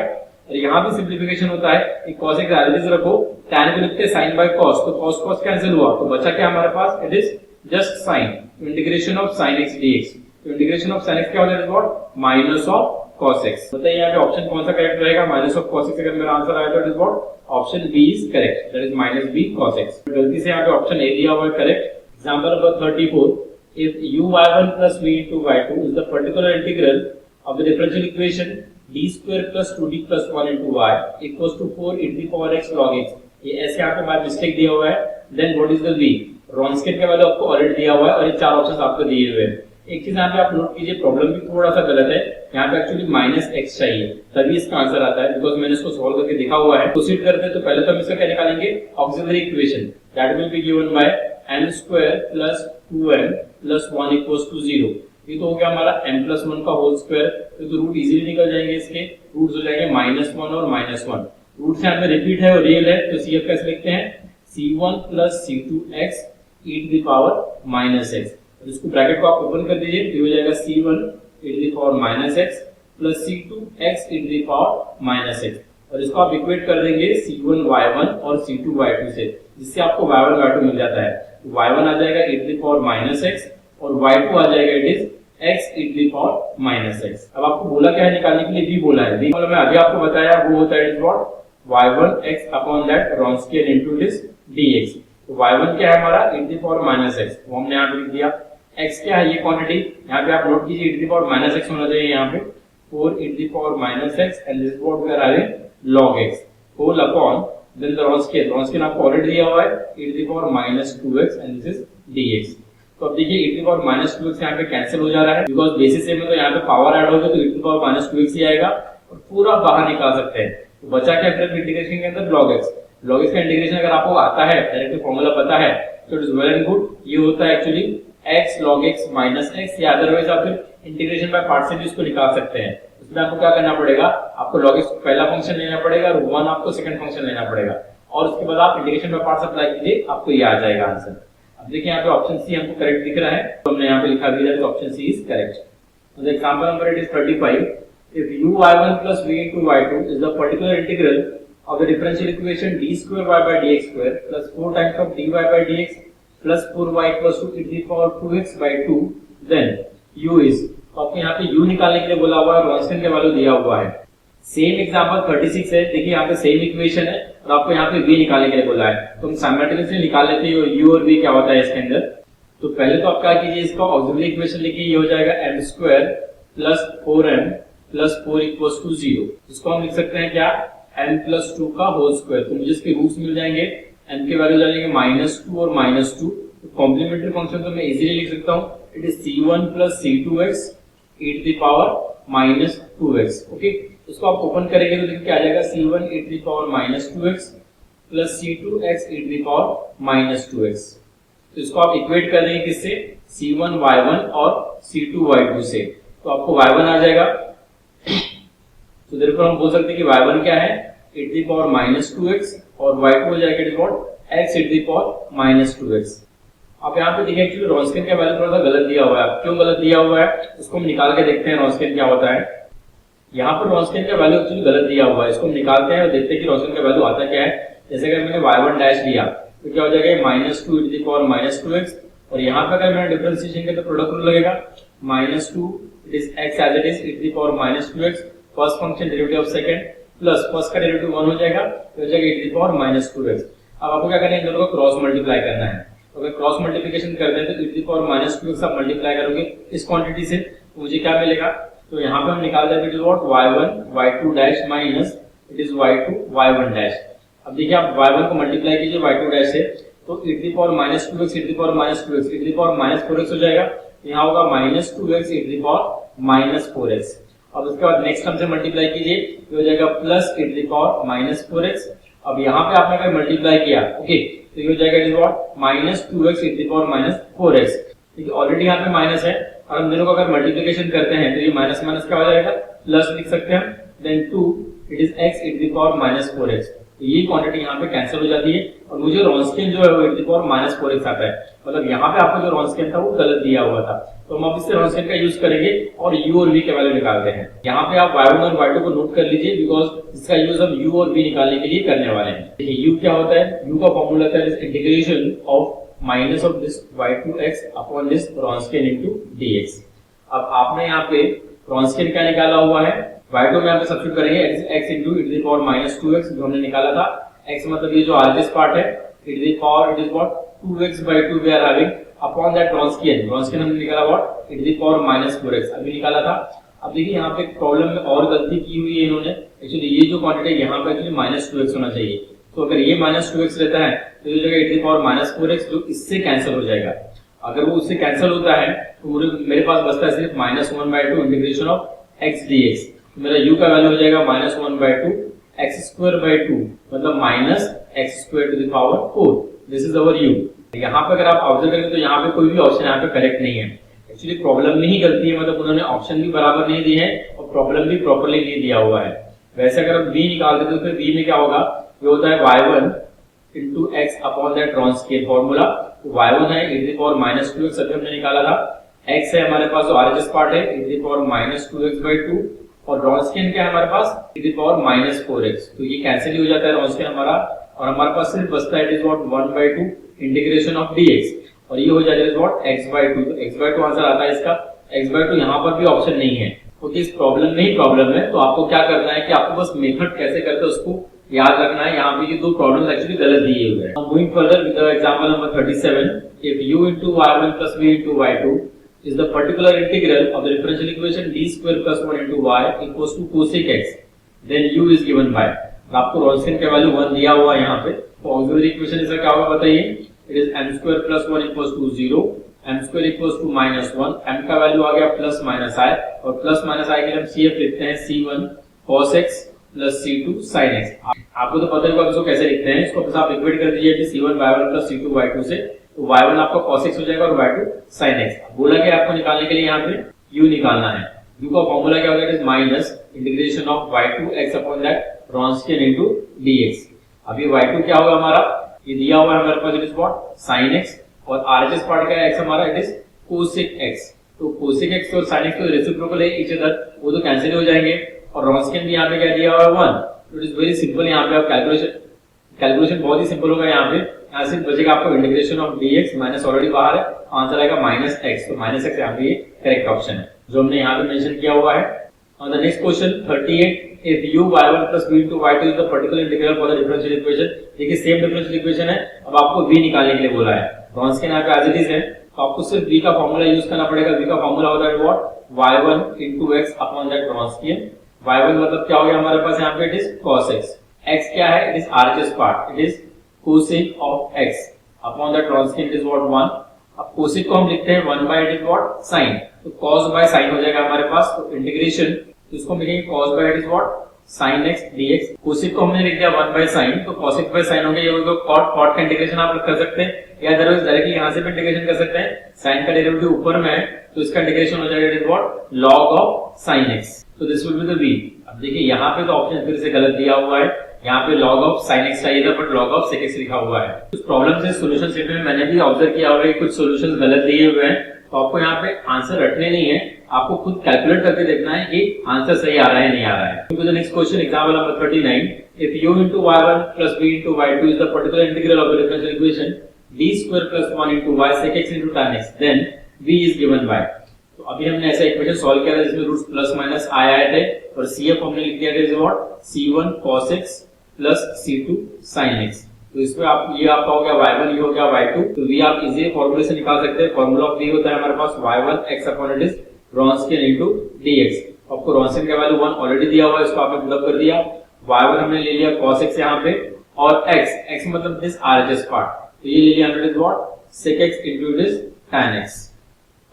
और यहाँ भी सिंपलीफिकेशन होता है, एक cos x RHS रखो, tan को लिखते हैं sin by cos, तो cos cos कैंसिल हुआ, तो बचा क्या हमारे पास, it is just sin, integration of sin x dx। तो इंटीग्रेशन ऑफ sin x क्या हो जाएगा what minus of cos x। बताइए यहाँ पे ऑप्शन कौन सा करेक्ट रहेगा, माइनस ऑफ cos x। अगर मेरा आंसर आया तो it is what option B is correct, that is minus b cos x। गलती से यहाँ पे ऑप्शन ए दिया हुआ है correct. Example number 34, if u(y1 + v into y2) is the particular integral of the differential equation d² + 2d + 1 into y equals to 4 e to the power x log x। ये ऐसे यहाँ पे by mistake दिया हुआ है, then what is the v, Wronskian का value आपको already दिया हुआ है और ये चार ऑप्शंस आपको दिए हुए हैं। एक चीज यहाँ पे आप नोट कीजिए, प्रॉब्लम भी थोड़ा सा गलत है, यहाँ पे एक्चुअली -x चाहिए तभी इसका आंसर आता है, बिकॉज मैंने इसको सॉल्व करके दिखा हुआ है। प्रोसीड करते हैं तो पहले तो हम इसका क्या निकालेंगे auxiliary equation that will be given by m² + 2m + 1 = 0। ये तो हो गया हमारा m + 1 का होल स्क्वायर, तो रूट इजीली निकल जाएंगे, इसके रूट्स हो जाएंगे -1 और -1। रूट से यहाँ पे रिपीट है और रियल है, तो CF कैसे लिखते हैं c1 + c2x e to the power -x। इसको ब्रैकेट को आप ओपन कर दीजिए, तो हो जाएगा c1 e to the power -x plus c2x e to the power -x, और इसको आप इक्वेट कर देंगे c1 y1 और c2 y2 से, जिससे आपको y1 y2 मिल जाता है। y1 आ जाएगा e to the power -x और y2 आ जाएगा it is x e to the power -x। अब आपको बोला क्या है निकालने के लिए, v बोला है, v मतलब मैं अभी आपको बताया वो होता है it is what y1x upon that Wronskian into this dx। तो y1 क्या है हमारा e to the power -x, वो हमने यहाँ पे लिख दिया। x क्या है ये क्वांटिटी, यहाँ पे आप नोट कीजिए e to the power -x होना चाहिए यहाँ पे 4 e to the power -x and this is what we are having log x whole upon then the Wronskian आपको ऑलरेडी दिया हुआ है e to the power -2x and this is dx। तो अब देखिए e to the power -2x यहाँ पे cancel हो जा रहा है, बिकॉज बेसिस सेम है तो यहाँ पे पावर ऐड होगा तो e to the power -2x ही आएगा और पूरा बाहर निकाल सकते हैं। तो बचा क्या फिर इंटीग्रेशन के अंदर log x। log x का इंटीग्रेशन अगर आपको आता है, डायरेक्ट फॉर्मूला पता है तो it is well and good. ये होता है actually x log x -x, या अदरवाइज आप फिर इंटीग्रेशन बाय पार्ट से भी इसको निकाल सकते हैं। उसमें आपको क्या करना पड़ेगा, आपको log x पहला फंक्शन लेना पड़ेगा और 1 आपको सेकंड फंक्शन लेना पड़ेगा और उसके बाद आप इंटीग्रेशन बाय पार्ट्स अप्लाई कीजिए, आपको ये आ जाएगा आंसर। अब देखिए यहाँ पे ऑप्शन सी हमको करेक्ट दिख रहा है, तो हमने यहाँ पे लिखा भी है तो ऑप्शन सी इज करेक्ट। तो example number it is 35, if u(y1 + v into y2) is the particular integral of the differential equation d² y by dx² plus 4 times of dy by dx plus 4y equals to e to the power 2x by 2, then u is, आपको यहाँ पे u निकालने के लिए बोला हुआ है, Wronskian का वैल्यू दिया हुआ है। सेम एग्जांपल 36 है, देखिए यहाँ पे सेम इक्वेशन है और आपको यहाँ पे v निकालने के लिए बोला है, तो हम साइमल्टेनियसली निकाल लेते हैं u और v क्या होता है इसके अंदर। तो पहले तो आप क्या कीजिए, इसका ऑक्सिलरी इक्वेशन लिखिए, ये हो जाएगा m square plus 4m plus 4 equals to 0। इसको हम लिख सकते हैं क्या, m प्लस 2 का होल स्क्वायर। तो मुझे इसके रूट्स मिल जाएंगे, m के वैल्यू जाएंगे -2 और -2। तो कॉम्प्लीमेंट्री फंक्शन तो मैं इजीली लिख सकता हूँ, it is c1 plus c2x e to the power -2x। Okay, इसको आप ओपन करेंगे तो देखिए क्या आ जाएगा, c1 e to the power -2x प्लस c2x e to the power -2x। तो इसको आप इक्वेट कर देंगे किससे, c1 y1 और c2 y2 से, तो आपको y1 आ जाएगा। तो देयरफॉर हम बोल सकते हैं कि y1 क्या है, e to the power -2x और y2 हो जाएगा it is what, x e to the power -2x। आप यहाँ पे देखिए एक्चुअली रॉन्सकियन का वैल्यू थोड़ा सा गलत दिया हुआ है। क्यों गलत दिया हुआ है, उसको हम निकाल के देखते हैं रॉन्सकियन क्या होता है। यहाँ पर रॉन्सकियन का वैल्यू एक्चुअली गलत दिया हुआ है, इसको हम निकालते हैं और देखते हैं कि रॉन्सकियन का वैल्यू आता क्या है। जैसे अगर मैंने y1 डैश लिया तो क्या हो जाएगा, -2 e to the power -2x, और यहाँ पे अगर मैंने डिफरेंशिएशन किया तो प्रोडक्ट रूल लगेगा, -2 it is x as it is e to the power -2x, first function derivative of second plus first का डेरिवेटिव 1 हो जाएगा, तो हो जाएगा e to the power -2x। अब आपको क्या करना है, इन दोनों को क्रॉस मल्टीप्लाई करना है। अगर क्रॉस मल्टीप्लिकेशन करते हैं तो e to the power -2x आप मल्टीप्लाई करोगे इस क्वांटिटी से, तो मुझे क्या मिलेगा, तो यहाँ पे हम निकाल देंगे it is what, y1 y2 dash minus it is y2 y1 dash. अब देखिए आप y1 को मल्टीप्लाई कीजिए y2 डैश से, तो e to the power -2x e to the power -2x e to the power -4x हो जाएगा, यहाँ होगा -2x e to the power -4x। अब उसके बाद नेक्स्ट टर्म से मल्टीप्लाई कीजिए, ये हो जाएगा plus e to the power -4x। अब यहाँ पे आपने अगर मल्टीप्लाई किया, ओके, तो ये हो जाएगा it is what, -2x e to the power -4x। ठीक है, ऑलरेडी यहाँ पे माइनस है, और हम दोनों को अगर मल्टीप्लिकेशन करते हैं तो ये माइनस माइनस क्या हो जाएगा, प्लस लिख सकते हैं, then 2 it is x e to the power -4x। तो ये क्वांटिटी यहाँ पे कैंसिल हो जाती है, और मुझे रॉन्सकियन जो है वो e to the power -4x आता है। मतलब यहाँ पे आपको जो रॉन्सकियन था वो गलत दिया हुआ था, तो हम अब इससे रॉन्सकियन का यूज करेंगे और u और v के वैल्यू निकालते हैं। यहाँ पे आप y1 और y2 को नोट कर लीजिए, बिकॉज इसका यूज हम u और v निकालने के लिए करने वाले हैं। देखिए u क्या होता है, u का फॉर्मूला है integration of minus of this y2x upon this Wronskian into dx। अब आपने यहाँ पे रॉन्सकियन क्या निकाला हुआ है, y2 में यहाँ पे सब्स्टिट्यूट करेंगे x into e to the power -2x जो हमने निकाला था। x मतलब ये जो आरएचएस पार्ट है, e to the power it is what 2x/2 we are having upon that Wronskian हमने निकाला what e to the power -4x अभी निकाला था। अब देखिए यहाँ पे प्रॉब्लम में और गलती की हुई है इन्होंने, एक्चुअली ये जो क्वांटिटी है यहाँ पे एक्चुअली -2x होना चाहिए, तो अगर ये -2x रहता है तो ये जगह e to the power -4x जो इससे कैंसिल हो जाएगा। अगर वो उससे कैंसिल होता है तो मेरे पास बचता है सिर्फ -1/2 इंटीग्रेशन ऑफ x dx। तो मेरा u का वैल्यू हो जाएगा -1/2 x²/2 मतलब -x² to the power 4। This is our u। यहाँ पे अगर आप ऑब्जर्व करेंगे तो यहाँ पे कोई भी ऑप्शन यहाँ पे करेक्ट नहीं है। एक्चुअली प्रॉब्लम में ही गलती है, मतलब उन्होंने ऑप्शन भी बराबर नहीं दिए हैं और प्रॉब्लम भी प्रॉपर्ली नहीं दिया हुआ है। वैसे अगर हम v निकालते तो फिर v में क्या होगा, ये होता है y1 into x upon that Wronskian formula. y1 है e to the power -2x अभी हमने निकाला था, x है हमारे पास जो आरएचएस पार्ट है e to the power -2x/2 और रॉन्सकियन क्या है हमारे पास e to the power -4x। तो ये कैंसिल हो जाता है रॉन्सकियन हमारा, और हमारे पास सिर्फ बचता है it is what 1/2 integration of dx, और ये हो जाता है व्हाट x/2। तो x/2 आंसर आता है इसका, x/2 यहाँ पर भी ऑप्शन नहीं है क्योंकि इस प्रॉब्लम में ही प्रॉब्लम है। तो आपको क्या करना है कि आपको बस मेथड कैसे करते हैं उसको याद रखना है। यहाँ पे ये दो प्रॉब्लम्स एक्चुअली गलत दिए हुए हैं। Moving further with example number 37, if u into y1 plus v into y2 is the particular integral of the differential equation d square plus 1 into y equals to cosec x, then u is given by। आपको रॉन्सकियन का value 1 दिया हुआ है यहाँ पे, तो auxiliary equation इसका क्या होगा बताइए, it is m² plus 1 equals to 0, m² equals to -1, m का वैल्यू आ गया प्लस माइनस i, और प्लस माइनस i के लिए हम cf लिखते हैं c1 cos x plus c2 sin x। आपको तो पता होगा इसको कैसे लिखते हैं, इसको बस आप इक्वेट कर दीजिए कि c1 y1 plus c2 y2 से, तो y1 आपका cos x हो जाएगा और y2 sin x। बोला कि आपको निकालने के लिए यहाँ पे u निकालना है, u का फॉर्मूला क्या होगा, it is minus integration of y2 x upon that Wronskian into dx। अभी y2 क्या होगा हमारा, ये दिया हुआ है हमारे पास, it is what sin x, और आरएचएस पार्ट का x हमारा इट इज cosec x। तो cosec x और sin x तो रेसिप्रोकल है ईच अदर, वो तो कैंसिल हो जाएंगे, और रॉन्सकियन भी यहाँ पे क्या दिया हुआ है 1। तो इट इज वेरी सिंपल, यहाँ पे आप कैलकुलेशन बहुत ही सिंपल होगा। यहाँ पे यहाँ सिर्फ बचेगा आपको integration of dx, minus already बाहर है, आंसर आएगा -x। तो -x यहाँ पे करेक्ट ऑप्शन है जो हमने यहाँ पे मेंशन किया हुआ है। On the next question 38, if u y1 plus v into y2 is the particular integral for the differential equation। देखिए सेम डिफरेंशियल इक्वेशन है, अब आपको v निकालने के लिए बोला है। रॉन्सकियन यहाँ पे एज इट इज है, तो आपको सिर्फ v का फॉर्मूला यूज करना पड़ेगा। v का फॉर्मूला होता है what, y1 into x upon that Wronskian। y1 मतलब क्या हो गया हमारे पास यहाँ पे, it is cos x। x क्या है, it is RHS part, it is cosec of x upon that Wronskian, it is what 1। अब cosec को हम लिखते हैं 1 by it is what, sin। तो cos by sin हो जाएगा हमारे पास। तो इंटीग्रेशन, तो इसको लिखेंगे cos by it is what, sin x dx। cosec को हमने लिख दिया 1 by sin, तो cos x by sin हो गया। ये cot का इंटीग्रेशन आप कर सकते हैं, या अदरवाइज डायरेक्टली यहाँ से भी इंटीग्रेशन कर सकते हैं। sin का डेरिवेटिव ऊपर में है तो इसका इंटीग्रेशन हो जाएगा, it is what, log of sin x। तो this will be the v। अब देखिए यहाँ पे तो ऑप्शन फिर से गलत दिया हुआ है, यहाँ पे log of sin x चाहिए था but log of sec x लिखा हुआ है। कुछ प्रॉब्लम से सोल्यूशन सेट में मैंने भी ऑब्जर्व किया हुआ है, कुछ सॉल्यूशंस गलत दिए हुए हैं, तो आपको यहाँ पे आंसर रटने नहीं है, आपको खुद कैलकुलेट करके देखना है कि आंसर सही आ रहा है नहीं आ रहा है। तो the next question, example number 39, if u into y1 plus b into y2 is the particular integral of the differential equation d square plus 1 into y sec x into tan x, then v is given by। तो अभी हमने ऐसा equation solve किया था जिसमें roots plus minus आए थे, और cf हमने लिख दिया था what, c1 cos x plus c2 sin x। तो इसमें आप ये आपका हो गया y1, ये हो गया y2। तो v आप इजी फॉर्मूले से निकाल सकते हैं। फॉर्मूला ऑफ v होता है हमारे पास y1 x upon it is Wronskian into dx। आपको Wronskian का वैल्यू 1 ऑलरेडी दिया हुआ है, इसको आपने पुट अप कर दिया। y1 हमने ले लिया cos x यहाँ पे, और x मतलब दिस RHS पार्ट, तो ये ले लिया it is what, sec x into it is tan x,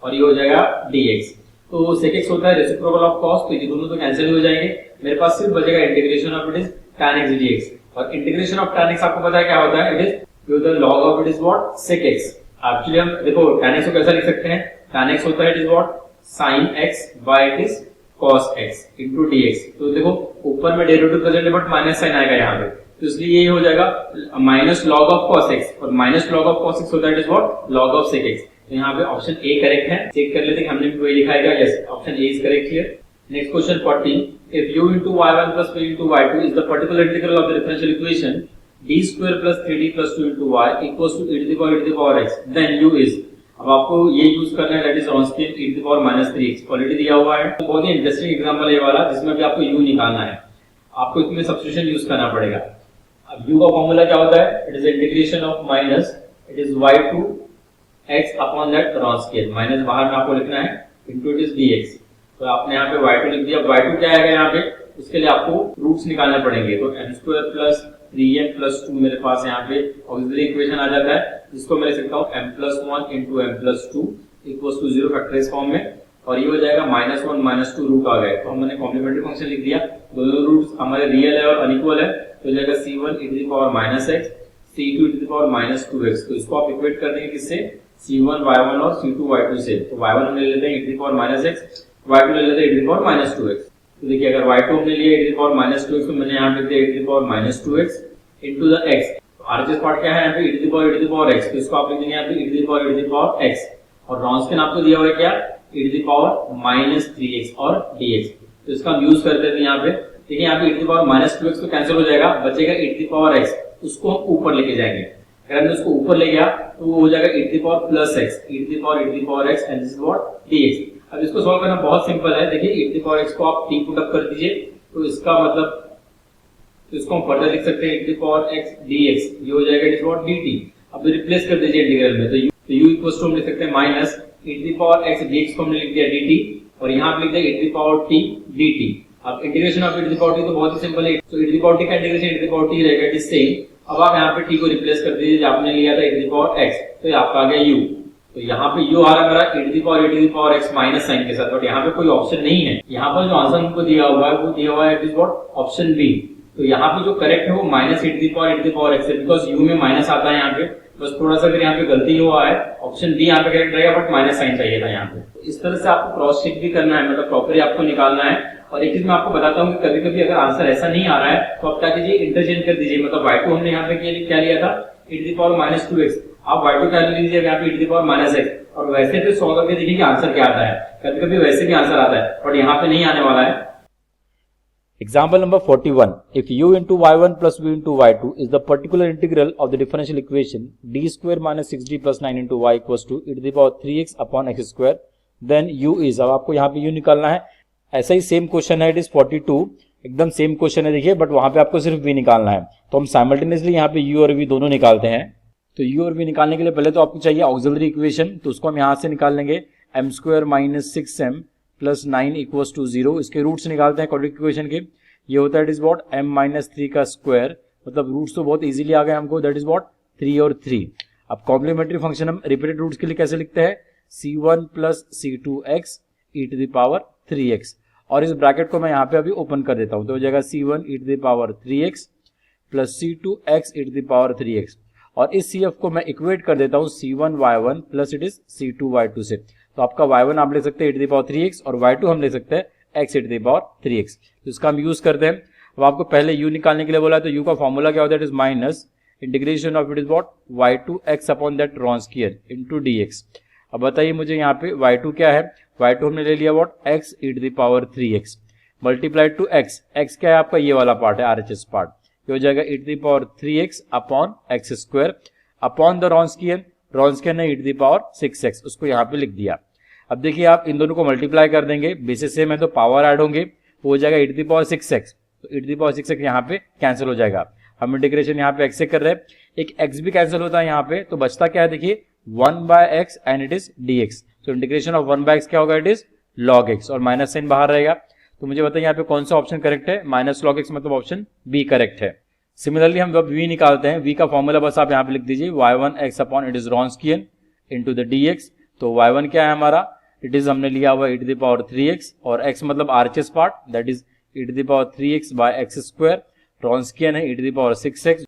और ये हो जाएगा dx। तो sec x होता है रेसिप्रोकल ऑफ cos, तो ये दोनों तो कैंसिल हो जाएंगे, मेरे पास सिर्फ बचेगा integration of it is tan x dx। और इंटीग्रेशन ऑफ tan x आपको पता है क्या होता है, it is the log of it is what, sec x। Actually हम देखो tan x को कैसा लिख सकते हैं, tan x होता है it is what, sin x by it is cos x into dx। तो देखो ऊपर में डेरिवेटिव प्रेजेंट है बट माइनस साइन आएगा यहाँ पे, तो इसलिए ये हो जाएगा minus log of cos x, और minus log of cos x होता है it is what, log of sec x। तो यहाँ पे ऑप्शन ए करेक्ट है। चेक कर लेते हैं हमने भी वही लिखा है क्या, yes, option A is correct here. Next question 40, if u into y1 plus b into y2 is the particular integral of the differential equation d square plus 3d plus 2 into y equals to e to the power x, then u is। अब आपको ये use करना है, that is Wronskian e to the power -3x already दिया हुआ है। तो बहुत ही इंटरेस्टिंग एग्जांपल है ये वाला, जिसमें भी आपको u निकालना है, आपको इसमें सब्स्टिट्यूशन यूज करना पड़ेगा। अब u का फॉर्मूला क्या होता है, it is integration of minus it is y2 x upon that Wronskian, minus बाहर में आपको लिखना है इनटू इट इज dx। तो आपने यहाँ पे y2 लिख दिया, y2 क्या आएगा यहाँ पे, उसके लिए आपको रूट्स निकालने पड़ेंगे। तो m² प्लस 3m प्लस 2 मेरे पास यहाँ पे ऑक्सिलरी इक्वेशन आ जाता है, जिसको मैं लिख सकता हूँ m+1 into m+2 equals to 0 factorise form में, और ये हो जाएगा -1 -2 रूट आ गए। तो हमने कॉम्प्लीमेंट्री फंक्शन लिख दिया, दोनों रूट्स हमारे रियल है और अनइक्वल है, तो हो जाएगा c1 e to the power -x c2 e to the power -2x। तो इसको आप इक्वेट कर देंगे किससे, c1 y1 और c2 y2 से। तो y1 हम ले लेते हैं e to the power -x, y2 ले लेते हैं e to the power -2x। तो देखिए अगर y2 हमने लिया e to the power -2x, तो मैंने यहाँ पे दिया e to the power -2x into the x। तो RHS पार्ट क्या है यहाँ पे, e to the power x, तो इसको आप लिख देंगे यहाँ पे e to the power x, और Wronskian आपको दिया हुआ है क्या, e to the power -3x और dx। तो इसका हम यूज कर देते हैं यहाँ पे। देखिए यहाँ पे e to the power -2x तो कैंसिल हो जाएगा, बचेगा e to the power x, उसको हम ऊपर लेके जाएंगे। अगर हमने उसको ऊपर ले गया तो वो हो जाएगा e to the power plus x, e to the power x and this is what dx। अब इसको सॉल्व करना बहुत सिंपल है। देखिए e to the power x को आप t पुट अप कर दीजिए, तो इसका मतलब, तो इसको हम फर्दर लिख सकते हैं e to the power x dx, ये हो जाएगा इट इज व्हाट dt। अब रिप्लेस कर दीजिए इंटीग्रल में, तो u इक्वल्स टू हम लिख सकते हैं minus e to the power x dx को हमने लिख दिया dt, और यहाँ पे लिख दिया e to the power t dt। अब integration of e to the power t तो बहुत ही सिंपल है, तो e to the power t का integration e to the power t रहेगा, इट इज सेम। अब आप यहाँ पे t को रिप्लेस कर दीजिए, आपने लिया था e to the power x, तो ये आपका आ गया u। तो यहाँ पे u आ रहा मेरा e to the power x minus sign के साथ, बट यहाँ पे कोई ऑप्शन नहीं है। यहाँ पर जो आंसर हमको दिया हुआ है वो दिया हुआ है it is what, option B. तो यहाँ पे जो करेक्ट है वो minus e to the power x है, बिकॉज u में माइनस आता है यहाँ पे, बस थोड़ा सा अगर यहाँ पे गलती हुआ है, ऑप्शन बी यहाँ पे करेक्ट रहेगा, बट माइनस साइन चाहिए था यहाँ पे। तो इस तरह से आपको क्रॉस चेक भी करना है, मतलब प्रॉपरली आपको निकालना है। और एक चीज मैं आपको बताता हूँ कि कभी कभी अगर आंसर ऐसा नहीं आ रहा है तो आप क्या कीजिए, इंटरचेंज कर दीजिए। मतलब y2 हमने यहाँ पे क्या लिया था e to the power -2x, आप y2 क्या ले लीजिए यहाँ पे e to the power -x, और वैसे फिर सॉल्व करके देखिए कि आंसर क्या आता है। कभी कभी वैसे भी आंसर आता है, बट यहाँ पे नहीं आने वाला है। Example number 41. If u into y1 plus v into y2 is the particular integral of the differential equation d square minus 6d plus 9 into y equals to e to the power 3x upon x square, then u is। अब आपको यहाँ पे u निकालना है। ऐसा ही same question है, it is 42, एकदम same question है देखिए, बट वहां पे आपको सिर्फ v निकालना है। तो हम साइमल्टेनियसली यहाँ पे u और v दोनों निकालते हैं। तो u और v निकालने के लिए पहले तो आपको चाहिए ऑक्सिलरी इक्वेशन, तो उसको हम यहाँ से निकाल लेंगे m square minus 6m plus 9 equals to 0। इसके रूट्स निकालते हैं क्वाड्रेटिक इक्वेशन के। ये होता है it is what m minus 3 का स्क्वायर, मतलब रूट्स तो बहुत इजीली आ गए हमको, दैट इज वॉट 3 और 3। अब कॉम्प्लीमेंट्री फंक्शन हम रिपीटेड रूट्स के लिए कैसे लिखते हैं, c1 plus c2x e to the power 3x, और इस ब्रैकेट को मैं यहाँ पे अभी ओपन कर देता हूँ, तो हो जाएगा c1 e to the power 3x प्लस c2x e to the power 3x, और इस cf को मैं इक्वेट कर देता हूँ c1 y1 plus it is c2 y2 से। तो आपका y1 आप ले सकते हैं e to the power 3x और y2 हम ले सकते हैं x e to the power 3x। तो इसका हम यूज करते हैं। अब आपको पहले u निकालने के लिए बोला है, तो u का फॉर्मूला क्या होता है, it is minus integration of it is what y2x upon that Wronskian into dx। अब बताइए मुझे यहाँ पे y2 क्या है, y2 हमने ले लिया what x e to the power 3x multiplied to x क्या है आपका ये वाला पार्ट है RHS पार्ट, ये हो जाएगा e to the power 3x upon x square upon the Wronskian है e to the power 6x, उसको यहाँ पे लिख दिया। अब देखिए आप इन दोनों को मल्टीप्लाई कर देंगे, बेसिस सेम है तो पावर ऐड होंगे, वो हो जाएगा e to the power 6x, तो e to the power 6x यहाँ पे कैंसिल हो जाएगा। हम इंटीग्रेशन यहाँ पे x से कर रहे हैं, एक x भी कैंसिल होता है यहाँ पे, तो बचता क्या है देखिए 1/x and it is dx। तो इंटीग्रेशन ऑफ 1/x क्या होगा, इट इज log x, और माइनस साइन बाहर रहेगा। तो मुझे बताइए यहाँ पे कौन सा ऑप्शन करेक्ट है, माइनस log x मतलब ऑप्शन बी करेक्ट है। सिमिलरली हम जब v निकालते हैं, v का फॉर्मूला बस आप यहाँ पे लिख दीजिए y1x upon it is Wronskian into the dx। तो y1 क्या है हमारा, इट इज हमने लिया हुआ e to the power 3x और x मतलब RHS part that is e to the power 3x by x square, Wronskian है e to the power 6x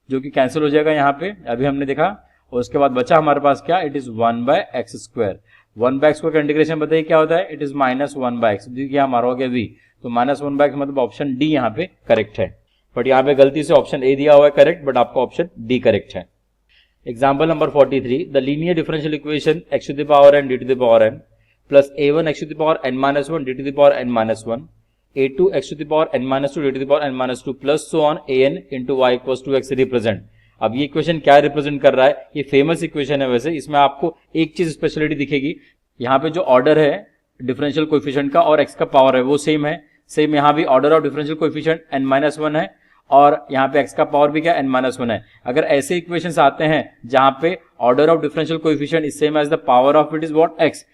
जो कि कैंसिल हो जाएगा यहाँ पे, अभी हमने देखा। और उसके बाद बचा हमारे पास क्या, it is 1/x square. 1/x square का इंटीग्रेशन बताइए क्या होता है, इट इज माइनस 1/x, क्या हमारा हो गया v, तो माइनस 1/x मतलब ऑप्शन डी यहाँ पे करेक्ट है। बट यहाँ पे गलती से ऑप्शन ए दिया हुआ है करेक्ट, बट आपका ऑप्शन डी करेक्ट है। Example number 43, the linear differential equation x to the power n d to the power n plus a1 x to the power n minus 1 d to the power n minus 1 a2 x to the power n minus 2 d to the power n minus 2 plus so on an into y equals to x represent. अब ये equation क्या represent कर रहा है, ये famous equation है, वैसे इसमें आपको एक चीज स्पेशलिटी दिखेगी, यहाँ पे जो ऑर्डर है डिफरेंशियल कोएफिशिएंट का और x का पावर है वो सेम है, सेम यहाँ भी order of differential coefficient n minus 1 है और यहाँ पे x का पावर भी क्या n माइनस 1 है। अगर ऐसे इक्वेशंस आते हैं जहाँ पे order of differential coefficient is same as the power of it is what x,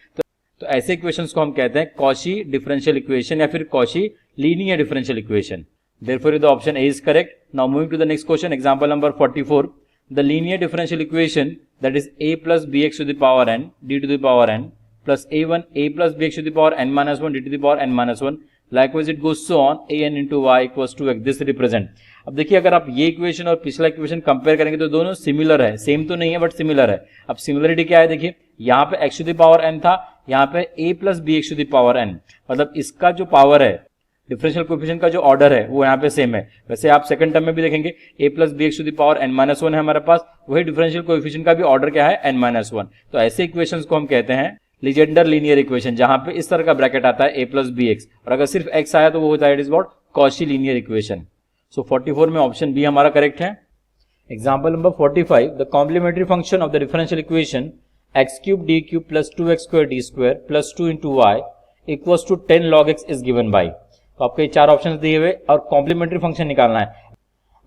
तो ऐसे इक्वेशंस को हम कहते हैं कॉची डिफरेंशियल इक्वेशन या फिर Cauchy linear differential equation. Therefore, the option A is correct. Now moving to the next question, example number 44. The linear differential equation that is a plus bx to the power n d to the power n plus a1 a plus bx to the power n minus 1 d to the power n minus 1. Likewise, it goes so on a n into y equals to x. This represent. अब देखिए अगर आप ये equation और पिछला equation compare करेंगे तो दोनों सिमिलर है, सेम तो नहीं है बट सिमिलर है। अब सिमिलरिटी क्या है देखिए, यहाँ पे x to the power n था, यहाँ पे a plus bx to the power n, मतलब इसका जो पावर है डिफरेंशियल कोएफिशिएंट का जो ऑर्डर है वो यहाँ पे सेम है। वैसे आप सेकंड टर्म में भी देखेंगे a plus B x to the power n minus 1 है हमारे पास, वही डिफरेंशियल कोएफिशिएंट का भी ऑर्डर क्या है n माइनस 1। तो ऐसे इक्वेशंस को हम कहते हैं लीजेंडर लीनियर इक्वेशन, जहां पे इस तरह का ब्रैकेट आता है a प्लस बी एक्स और अगर सिर्फ x आया तो वो होता है it is what Cauchy linear equation. So 44 में ऑप्शन बी हमारा करेक्ट है। Example number 45, the complementary function of the differential equation x cube D cube plus 2x square D square plus 2 into y equals to 10 log x is given by. तो आपको ये चार options दिए हुए और complementary function निकालना है।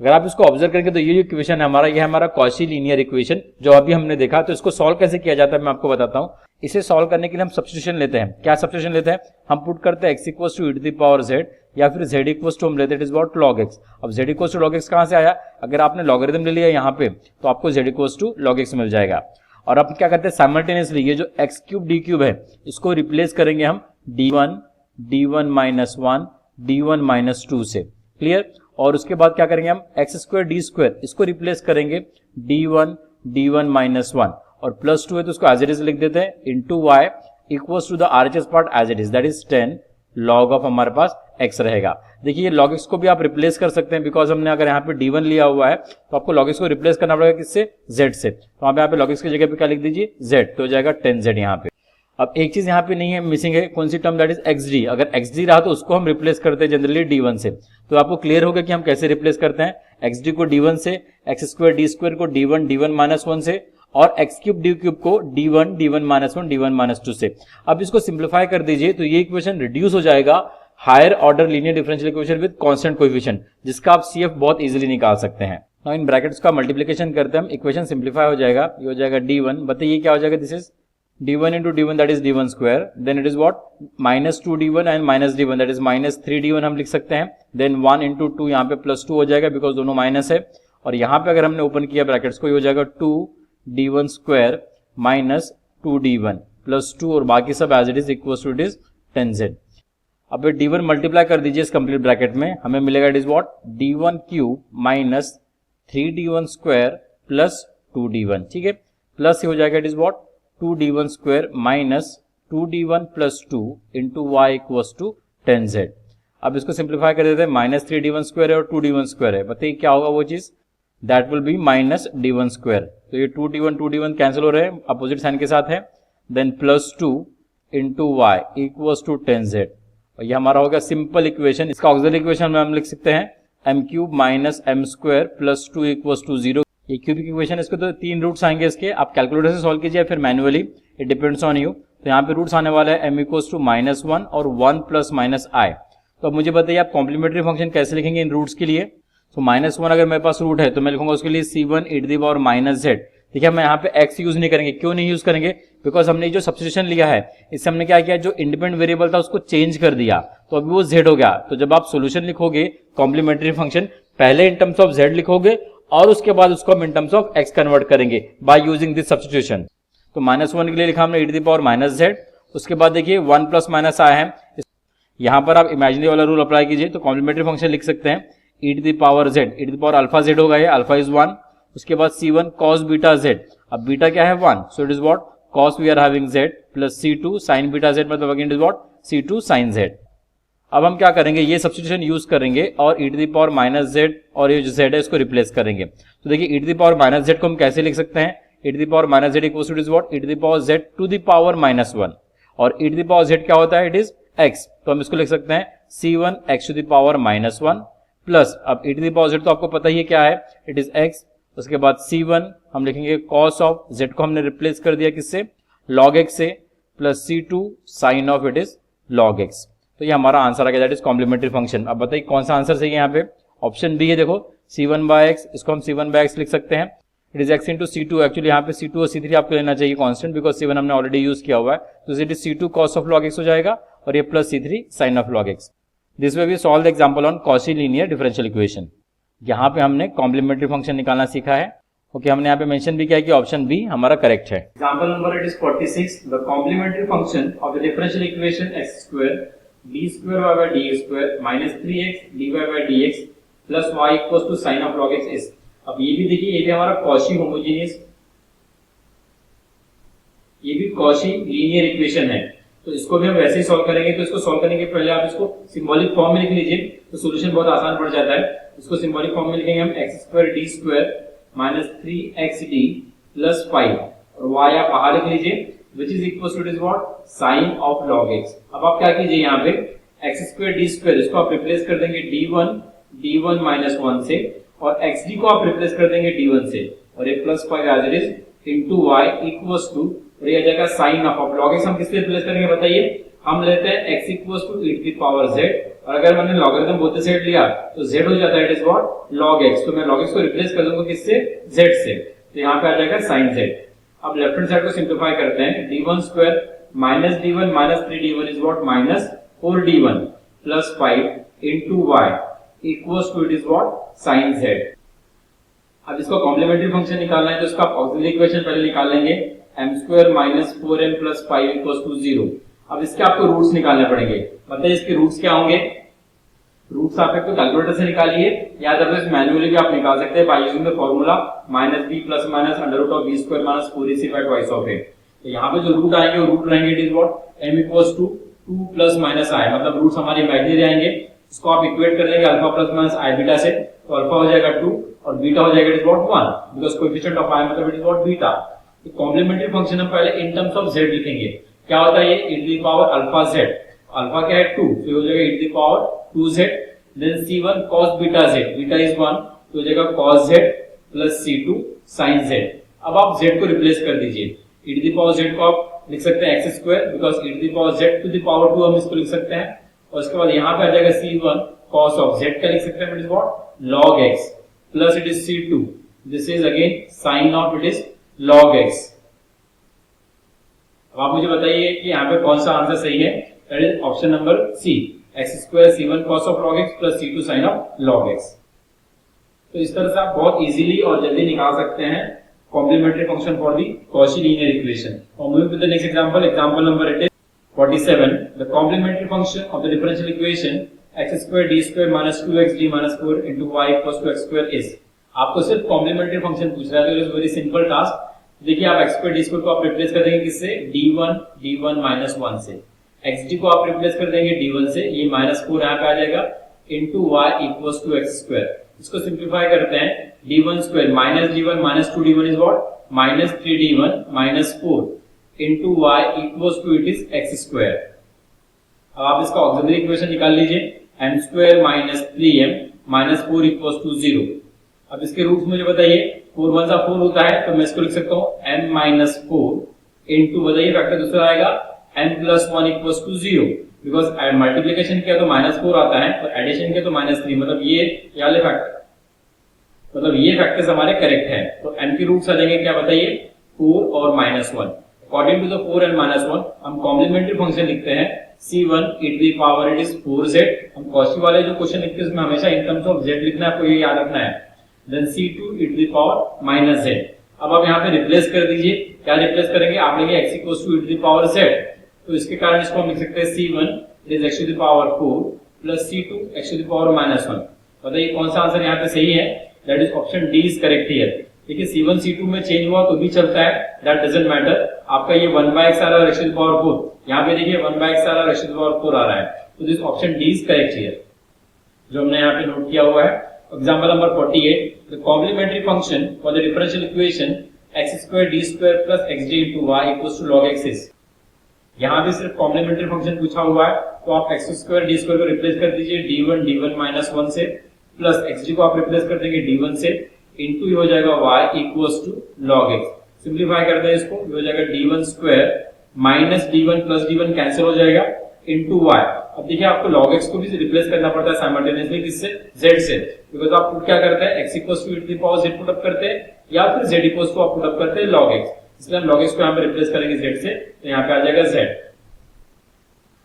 अगर आप इसको ऑब्जर्व करेंगे तो ये जो इक्वेशन है हमारा, ये है हमारा कॉची लीनियर इक्वेशन जो अभी हमने देखा। तो इसको सॉल्व कैसे किया जाता है मैं आपको बताता हूँ। इसे सॉल्व करने के लिए हम सब्स्टिट्यूशन लेते हैं। क्या सब्स्टिट्यूशन लेते हैं, हम पुट करते हैं x equals to e to the power z या फिर z इक्वल्स टू हम लेते हैं it is what log x। अब z equals to log x कहां से आया, अगर आपने लॉगरिथम ले लिया यहाँ पे तो आपको z equals to log x मिल जाएगा। और अब क्या करते हैं साइमल्टेनियसली ये जो x क्यूब डी क्यूब है इसको रिप्लेस करेंगे हम d1 माइनस 1 d1 माइनस 2 से, क्लियर। और उसके बाद क्या करेंगे हम एक्स स्क्वायर डी स्क्वायर इसको रिप्लेस करेंगे d1 माइनस 1 और प्लस 2 है तो उसको एज इट इज लिख देते हैं into Y equals to the RHS part as it is that is 10 log of हमारे पास x रहेगा। देखिए ये log x को भी आप रिप्लेस कर सकते हैं बिकॉज हमने अगर यहाँ पे d1 लिया हुआ है तो आपको log x को रिप्लेस करना पड़ेगा किससे, z से। तो यहाँ पे log x की जगह पे क्या लिख दीजिए z, तो हो जाएगा 10z यहाँ पे। अब एक चीज यहाँ पे नहीं है, मिसिंग है, कौन सी टर्म, दैट इज xd। अगर xd रहा तो उसको हम रिप्लेस करते हैं जनरली d1 से। तो आपको क्लियर होगा कि हम कैसे रिप्लेस करते हैं xd को d1 से, x स्क्वायर डी स्क्वायर को d1 माइनस 1 से और x क्यूब डी क्यूब को d1 माइनस 1 d1 माइनस 2 से। अब इसको सिंप्लीफाई कर दीजिए तो ये इक्वेशन रिड्यूस हो जाएगा higher order linear differential equation with constant coefficient, जिसका आप CF बहुत इजीली निकाल सकते हैं। नाउ इन ब्रैकेट्स का मल्टीप्लिकेशन करते हैं हम, इक्वेशन सिंप्लीफाई हो जाएगा, ये हो जाएगा d1, बताइए क्या हो जाएगा, this is d1 into d1 that is d1 square, then it is what minus 2d1 and minus d1 that is minus 3d1 हम लिख सकते हैं, then 1 into 2 यहाँ पे plus 2 हो जाएगा बिकॉज दोनों माइनस है, और यहाँ पे अगर हमने ओपन किया ब्रैकेट्स को, ये हो जाएगा 2d1 square minus 2d1 plus 2 और बाकी सब as it is equal to it is 10z। अब ये d1 मल्टीप्लाई कर दीजिए इस कंप्लीट ब्रैकेट में, हमें मिलेगा it is what d1 cube minus 3d1 square plus 2d1, ठीक है, प्लस ये हो जाएगा it is what 2d1 square minus 2d1 plus 2 into Y equals to 10z। अब इसको सिंप्लीफाई कर देते हैं, माइनस 3d1 स्क्वायर है और 2d1 स्क्वायर है, बताइए क्या होगा वो चीज, that will be minus d1 square, तो ये 2d1 कैंसिल हो रहे हैं, अपोजिट साइन के साथ है, then plus 2 into Y equals to 10z, और ये हमारा होगा सिंपल इक्वेशन। इसका ऑक्सिलरी इक्वेशन में हम लिख सकते हैं m cube minus m square plus 2 equals to 0। ये क्यूबिक इक्वेशन, इसके तो 3 रूट्स आएंगे इसके, आप कैलकुलेटर से सॉल्व कीजिए फिर manually, it depends on you. तो यहाँ पे रूट्स आने वाला है m इक्वल्स टू -1 और 1 प्लस माइनस i। तो अब मुझे बताइए आप कॉम्प्लीमेंट्री फंक्शन कैसे लिखेंगे इन रूट्स के लिए। तो -1 अगर मेरे पास रूट है तो मैं लिखूंगा उसके लिए c1 e to the power minus z। देखिए हम यहाँ पे x यूज नहीं करेंगे, क्यों नहीं यूज करेंगे, बिकॉज हमने जो सब्स्टिट्यूशन लिया है इससे हमने क्या किया, जो इंडिपेंडेंट वेरिएबल था उसको चेंज कर दिया, तो अभी वो z हो गया। तो जब आप सोल्यूशन लिखोगे कॉम्प्लीमेंट्री फंक्शन, पहले इन टर्म्स ऑफ z लिखोगे और उसके बाद उसको हम in terms of x convert करेंगे बाय यूजिंग दिस सब्स्टिट्यूशन। तो -1 के लिए लिखा हमने e to the power minus z, उसके बाद देखिए 1 प्लस माइनस i है, यहाँ पर आप इमेजिनरी वाला रूल अप्लाई कीजिए, तो कॉम्प्लीमेंट्री फंक्शन लिख सकते हैं e to the power z, e to the power alpha z होगा, ये अल्फा इज 1, उसके बाद c1 cos बीटा z, अब बीटा क्या है 1, so it is what cos we are having z plus c2 sin beta z, मतलब again it is what c2 sin z। अब हम क्या करेंगे, ये सब्स्टिट्यूशन यूज करेंगे और e to the power minus z और ये जो z है इसको रिप्लेस करेंगे। तो देखिए e to the power minus z को हम कैसे लिख सकते हैं, e to the power minus z equals to is what e to the power z to the power -1, और e to the power z क्या होता है, इट इज x, तो हम इसको लिख सकते हैं c1 x to the power -1 plus, अब e to the power z तो आपको पता ही है क्या है, इट इज x, उसके बाद c1 हम लिखेंगे cos ऑफ z को हमने रिप्लेस कर दिया किससे, log x से, plus c2 sin of it is log x। तो ये हमारा आंसर आ गया, दैट इज कॉम्प्लीमेंट्री फंक्शन। अब बताइए कौन सा आंसर सही है, यहाँ पे ऑप्शन बी है, देखो c1 बाय x, इसको हम c1 बाय x लिख सकते हैं, it is x into c2, actually यहाँ पे c2 और c3 आपको लेना चाहिए कांस्टेंट, बिकॉज c1 हमने ऑलरेडी यूज किया हुआ है, तो it is c2 cos of log x हो जाएगा और ये plus c3 sin of log x। This way we solve the example on Cauchy linear differential equation. यहाँ पे हमने कॉम्प्लीमेंट्री फंक्शन निकालना सीखा है, ओके, हमने यहाँ पे मेंशन भी किया है कि ऑप्शन बी हमारा करेक्ट है। Example number it is 46, the complementary function of the differential equation x square d square y by dx square minus 3x dy by dx plus y equals to sin of log x is. अब ये भी देखिए, ये भी हमारा Cauchy homogeneous, ये भी Cauchy linear equation है, तो इसको भी हम वैसे ही सॉल्व करेंगे। तो इसको सॉल्व करने के पहले आप इसको सिंबॉलिक फॉर्म में लिख लीजिए, तो सॉल्यूशन बहुत आसान पड़ जाता है। इसको सिंबॉलिक फॉर्म में लिखेंगे हम x square d square minus 3xd plus 5 और y आप बाहर लिख लीजिए, which is equals to is what sin of log x। अब आप क्या कीजिए, यहाँ पे x स्क्वायर d स्क्वायर इसको आप रिप्लेस कर देंगे d1 माइनस 1 से, और xd को आप रिप्लेस कर देंगे d1 से, और ये plus 5 as it is into y equals to, और ये आ जाएगा sin ऑफ log x। हम किससे रिप्लेस करेंगे बताइए, हम लेते हैं x equals to e to the power z, और अगर मैंने लॉगरिथम बोथ साइड लिया तो z हो जाता है, it is what log x, तो मैं log x को रिप्लेस कर दूंगा किससे, z से, तो यहाँ पे आ जाएगा sin z। अब लेफ्ट हैंड साइड को सिंप्लीफाई करते हैं, d1 square minus d1 minus 3d1 is what minus 4d1 plus 5 into y equals to it is what sin z। अब इसको कॉम्प्लीमेंट्री फंक्शन निकालना है, तो इसका ऑक्सिलरी इक्वेशन पहले निकाल लेंगे, m square minus 4m plus 5 equals to 0। अब इसके आपको रूट्स निकालने पड़ेंगे, बताइए इसके रूट्स क्या होंगे। रूट्स आप एक तो कैलकुलेटर से निकालिए, या अदरवाइज मैन्युअली भी आप निकाल सकते हैं by using the formula minus b plus minus under root of b square minus 4ac by twice of a। तो यहाँ पे जो रूट आएंगे वो रूट रहेंगे, it is what m equals to 2 plus minus i, मतलब रूट्स हमारे imaginary आएंगे, इसको आप इक्वेट कर लेंगे alpha plus minus i beta से, तो अल्फा हो जाएगा 2 और बीटा हो जाएगा it is what 1, because coefficient of i मतलब इट इज व्हाट बीटा। तो कॉम्प्लीमेंट्री फंक्शन हम पहले इन टर्म्स ऑफ z लिखेंगे, क्या होता है ये e to the power alpha z, alpha क्या है 2, तो हो जाएगा e to the power 2z, then c1 cos beta z, beta is 1, तो हो जाएगा cos z plus c2 sin z। अब आप z को रिप्लेस कर दीजिए, e to the power z को आप लिख सकते हैं x square, because e to the power z to the power 2 हम इसको लिख सकते हैं, और उसके बाद यहाँ पे आ जाएगा c1 cos of z, क्या लिख सकते हैं, it is what log x, plus it is c2. This is again sin of it is log x. अब आप मुझे बताइए कि यहाँ पे कौन सा आंसर सही है. That is option number C, x square c1 cos of log x plus c2 sin of log x. तो इस तरह से आप बहुत इजीली और जल्दी निकाल सकते हैं complementary function for the Cauchy linear equation. और moving to the next example, example number 47. The complementary function of the differential equation x square d square minus 2xd minus 4 into y equals to x square is. आपको सिर्फ complementary function पूछ रहा है, तो it is very simple task. देखिए आप x square d square को आप रिप्लेस कर देंगे किससे, d1 minus 1 से. xd को आप रिप्लेस कर देंगे d1 से, ये minus 4 यहाँ पे आ जाएगा, into y equals to x square. इसको सिंप्लीफाई करते हैं, d1 square minus d1 minus 2d1 is what, minus 3d1 minus 4 into y equals to it is x square. अब आप इसका ऑक्सिलरी इक्वेशन निकाल लीजिए, m square minus 3m minus 4 equals to 0. अब इसके रूट्स मुझे बताइए, 4 1 4 होता है, तो मैं इसको लिख सकता हूँ m minus 4 into, बताइए फैक्टर दूसरा आएगा m plus 1 equals to 0. Because multiplication किया तो -4 आता है और एडिशन किया तो -3, मतलब ये वाले फैक्टर, मतलब ये फैक्टर्स हमारे करेक्ट हैं. तो m के रूट्स आ जाएंगे क्या बताइए, 4 और -1. अकॉर्डिंग टू द 4 and -1 हम कॉम्प्लीमेंट्री फंक्शन लिखते हैं c1 e to the power it is 4z. हम कॉची वाले जो क्वेश्चन लिखते हैं उसमें हमेशा इन टर्म्स ऑफ z लिखना है, आपको ये याद रखना है. Then c2 e to the power -z. अब आप यहाँ पे रिप्लेस कर दीजिए, क्या रिप्लेस करेंगे, आप लेंगे x equals to e to the power z. तो इसके कारण इसको हम लिख सकते हैं c1 is x to the power 4 plus c2 x to the power -1. बताइए कौन सा आंसर यहाँ पे सही है. That is option D is correct here. देखिए c1 c2 में चेंज हुआ तो भी चलता है, दैट डजंट मैटर. आपका ये 1/x आ रहा है x to the power 4, यहाँ पे देखिए 1/x आ रहा है x to the power 4 आ रहा है. तो दिस option D is correct here, जो हमने यहाँ पे नोट किया हुआ है. Example number 48. The complementary function for the differential equation x square d square plus xd into y equals to log x is. यहाँ भी सिर्फ कॉम्प्लीमेंट्री फंक्शन पूछा हुआ है, तो आप x square d square को रिप्लेस कर दीजिए d1 minus 1 से, प्लस xd को आप रिप्लेस कर देंगे d1 से, इनटू ये हो जाएगा y equals to log x. Simplify करते हैं इसको, ये हो जाएगा d1 square minus d1 plus d1 cancel हो जाएगा, इनटू y. अब देखिए आपको log x को भी रिप्लेस करना पड़ता है साइमल्टेनियसली, किससे, z से. बिकॉज आप पुट क्या करते हैं, x equals to e to the power z put up करते हैं, या फिर z इक्वल्स टू आप पुट अप करते हैं log x. इसलिए हम log x को यहाँ पे रिप्लेस करेंगे z से, तो यहाँ पे आ जाएगा z.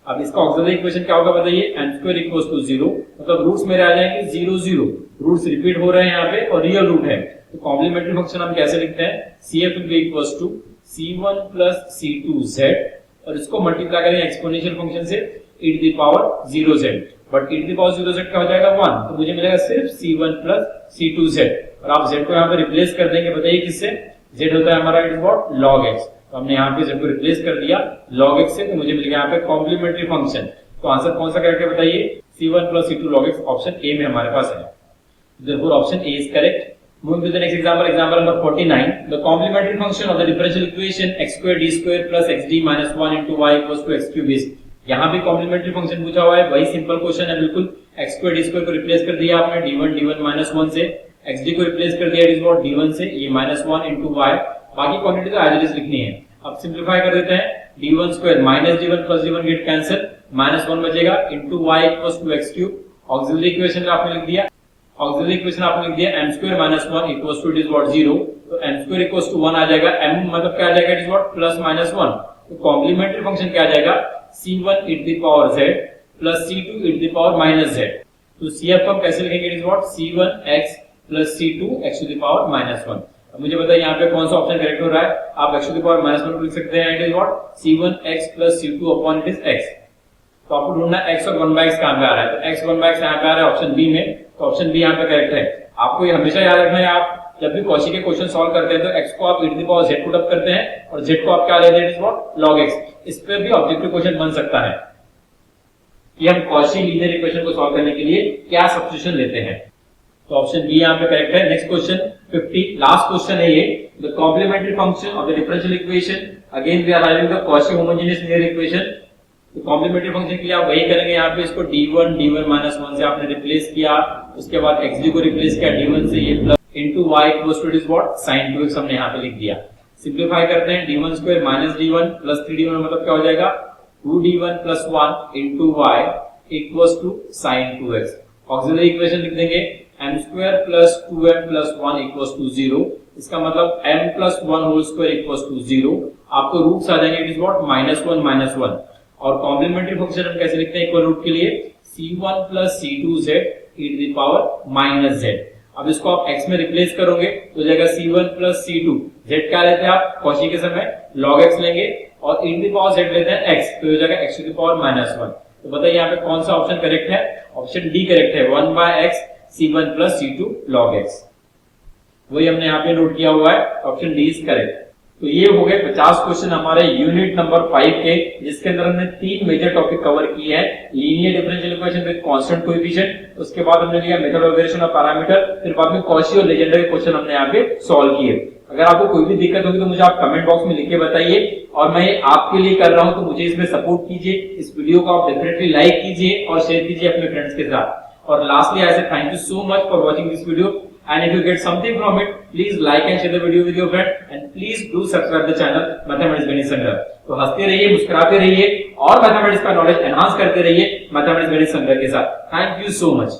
अब इसका ऑक्सिलरी इक्वेशन क्या होगा बताइए, m स्क्वायर इक्वल्स टू 0, मतलब रूट्स मेरे आ जाएंगे 0 0. रूट्स रिपीट हो रहे हैं यहाँ पे और रियल रूट है. तो कॉम्प्लीमेंट्री फंक्शन हम कैसे लिखते हैं, CF will be equals to C1 plus C2z, और इसको मल्टीप्लाई करेंगे एक्सपोनेंशियल फंक्शन से e to the power 0z. But e to the power 0z क्या हो जाएगा 1, तो मुझे मिलेगा सिर्फ C1 plus C2z. और आप z को यहाँ पे रिप्लेस कर देंगे, बताइए किससे, z होता है हमारा it is what, log x. तो हमने यहाँ पे z को रिप्लेस कर दिया log x से, तो मुझे मिल गया यहाँ पे कॉम्प्लीमेंट्री फंक्शन. तो आंसर कौन सा करेक्ट है बताइए, C1 plus C2 log x, option A में हमारे पास है. Therefore option A is correct. Moving to the next example, example number 49. The complementary function of the differential equation x square d square plus xd minus 1 into y equals to x cube is. यहाँ भी complementary function पूछा हुआ है, वही simple question है बिल्कुल. x square d square को replace कर दिया आपने d1 minus 1 से, xd को रिप्लेस कर दिया इट इज व्हाट d1 से, ये minus 1 into y. बाकी क्वांटिटी तो एज इट इज लिखनी है. अब सिंप्लीफाई कर देते हैं, d1 square minus d1 plus d1 get cancel, -1 बचेगा into y equals to x cube. Auxiliary equation में आपने लिख दिया, ऑक्सिलरी इक्वेशन आपने लिख दिया m square minus 1 equals to it is what 0. तो m स्क्वायर इक्वल्स टू 1 आ जाएगा, m मतलब क्या आ जाएगा, इट इज व्हाट प्लस -1. तो कॉम्प्लीमेंट्री फंक्शन क्या आ जाएगा, c1 e to the power z plus c2 e to the power minus z. तो cf हम कैसे लिखेंगे, it is what c1x plus c2 x to the power -1. अब मुझे बताइए यहाँ पे कौन सा ऑप्शन करेक्ट हो रहा है. आप x to the power -1 को लिख सकते हैं, it is what c1x plus c2 upon it is x. तो आपको ढूंढना x और 1/x कहां पे आ रहा है, तो x 1/x यहाँ पे आ रहा है ऑप्शन बी में, तो ऑप्शन बी यहाँ पे करेक्ट है. आपको ये हमेशा याद रखना है, आप जब भी कॉची के क्वेश्चन सॉल्व करते हैं तो x को आप e to the power z put up करते हैं और z को आप क्या लेते हैं, it is what log x. इस पे भी ऑब्जेक्टिव क्वेश्चन बन सकता है कि हम कॉची लीनियर इक्वेशन को सॉल्व करने के लिए क्या सब्स्टिट्यूशन लेते हैं. तो ऑप्शन बी यहाँ पे करेक्ट है. नेक्स्ट क्वेश्चन 50, लास्ट क्वेश्चन है ये. The complementary function of the differential equation, again we are writing the Cauchy homogeneous linear equation. तो कॉम्प्लीमेंट्री फंक्शन के लिए आप वही करेंगे, यहाँ पे इसको d1 minus 1 से आपने रिप्लेस किया, उसके बाद xd को रिप्लेस किया d1 से, ये plus into y equals to it is what sin 2x हमने यहाँ पे लिख दिया. सिंप्लीफाई करते हैं, d1 square minus d1 plus 3d1 मतलब क्या हो जाएगा, 2d1 plus 1 into y equals to sin 2x. Auxiliary equation लिख देंगे, m square plus 2m plus 1 equals to 0। इसका मतलब m plus 1 whole square equals to 0। आपको रूट्स आ जाएंगे, इट इज व्हाट -1 और कॉम्प्लीमेंट्री फंक्शन हम कैसे लिखते हैं इक्वल रूट के लिए, c1 plus c2z e to the power -z। अब इसको आप x में रिप्लेस करोगे तो हो जाएगा c1 प्लस c2, z क्या लेते हैं आप कौशी के समय log x लेंगे और e to the power z लेते हैं x, तो हो जाएगा x टू द पावर -1। तो बताइए यहाँ पे कौन सा ऑप्शन करेक्ट है, ऑप्शन डी करेक्ट है, 1/x c1 plus c2 log x। वही हमने यहाँ पे नोट किया हुआ है, ऑप्शन डी इज करेक्ट। तो ये हो गए 50 क्वेश्चन हमारे यूनिट नंबर 5 के, जिसके अंदर हमने 3 मेजर टॉपिक कवर किए हैं, linear differential equation with constant coefficient, उसके बाद हमने लिया method of variation of parameter, फिर बाद में कॉची और लेजेंडर के क्वेश्चन हमने यहाँ पे सॉल्व किए। अगर आपको कोई भी दिक्कत होगी तो मुझे आप कमेंट बॉक्स में लिख के बताइए, और मैं आपके लिए कर रहा हूं तो मुझे इसमें सपोर्ट कीजिए। इस वीडियो को आप डेफिनेटली लाइक कीजिए और शेयर कीजिए अपने फ्रेंड्स के साथ। और लास्टली आई से thank you so much for watching this video, and if you get something from it, please like and share the video with your friend and please do subscribe the channel mathematics गणित संग्रह। तो हंसते रहिए, मुस्कुराते रहिए और mathematics का knowledge enhance करते रहिए मैथमेटिक्स गणित संग्रह के साथ। Thank you so much.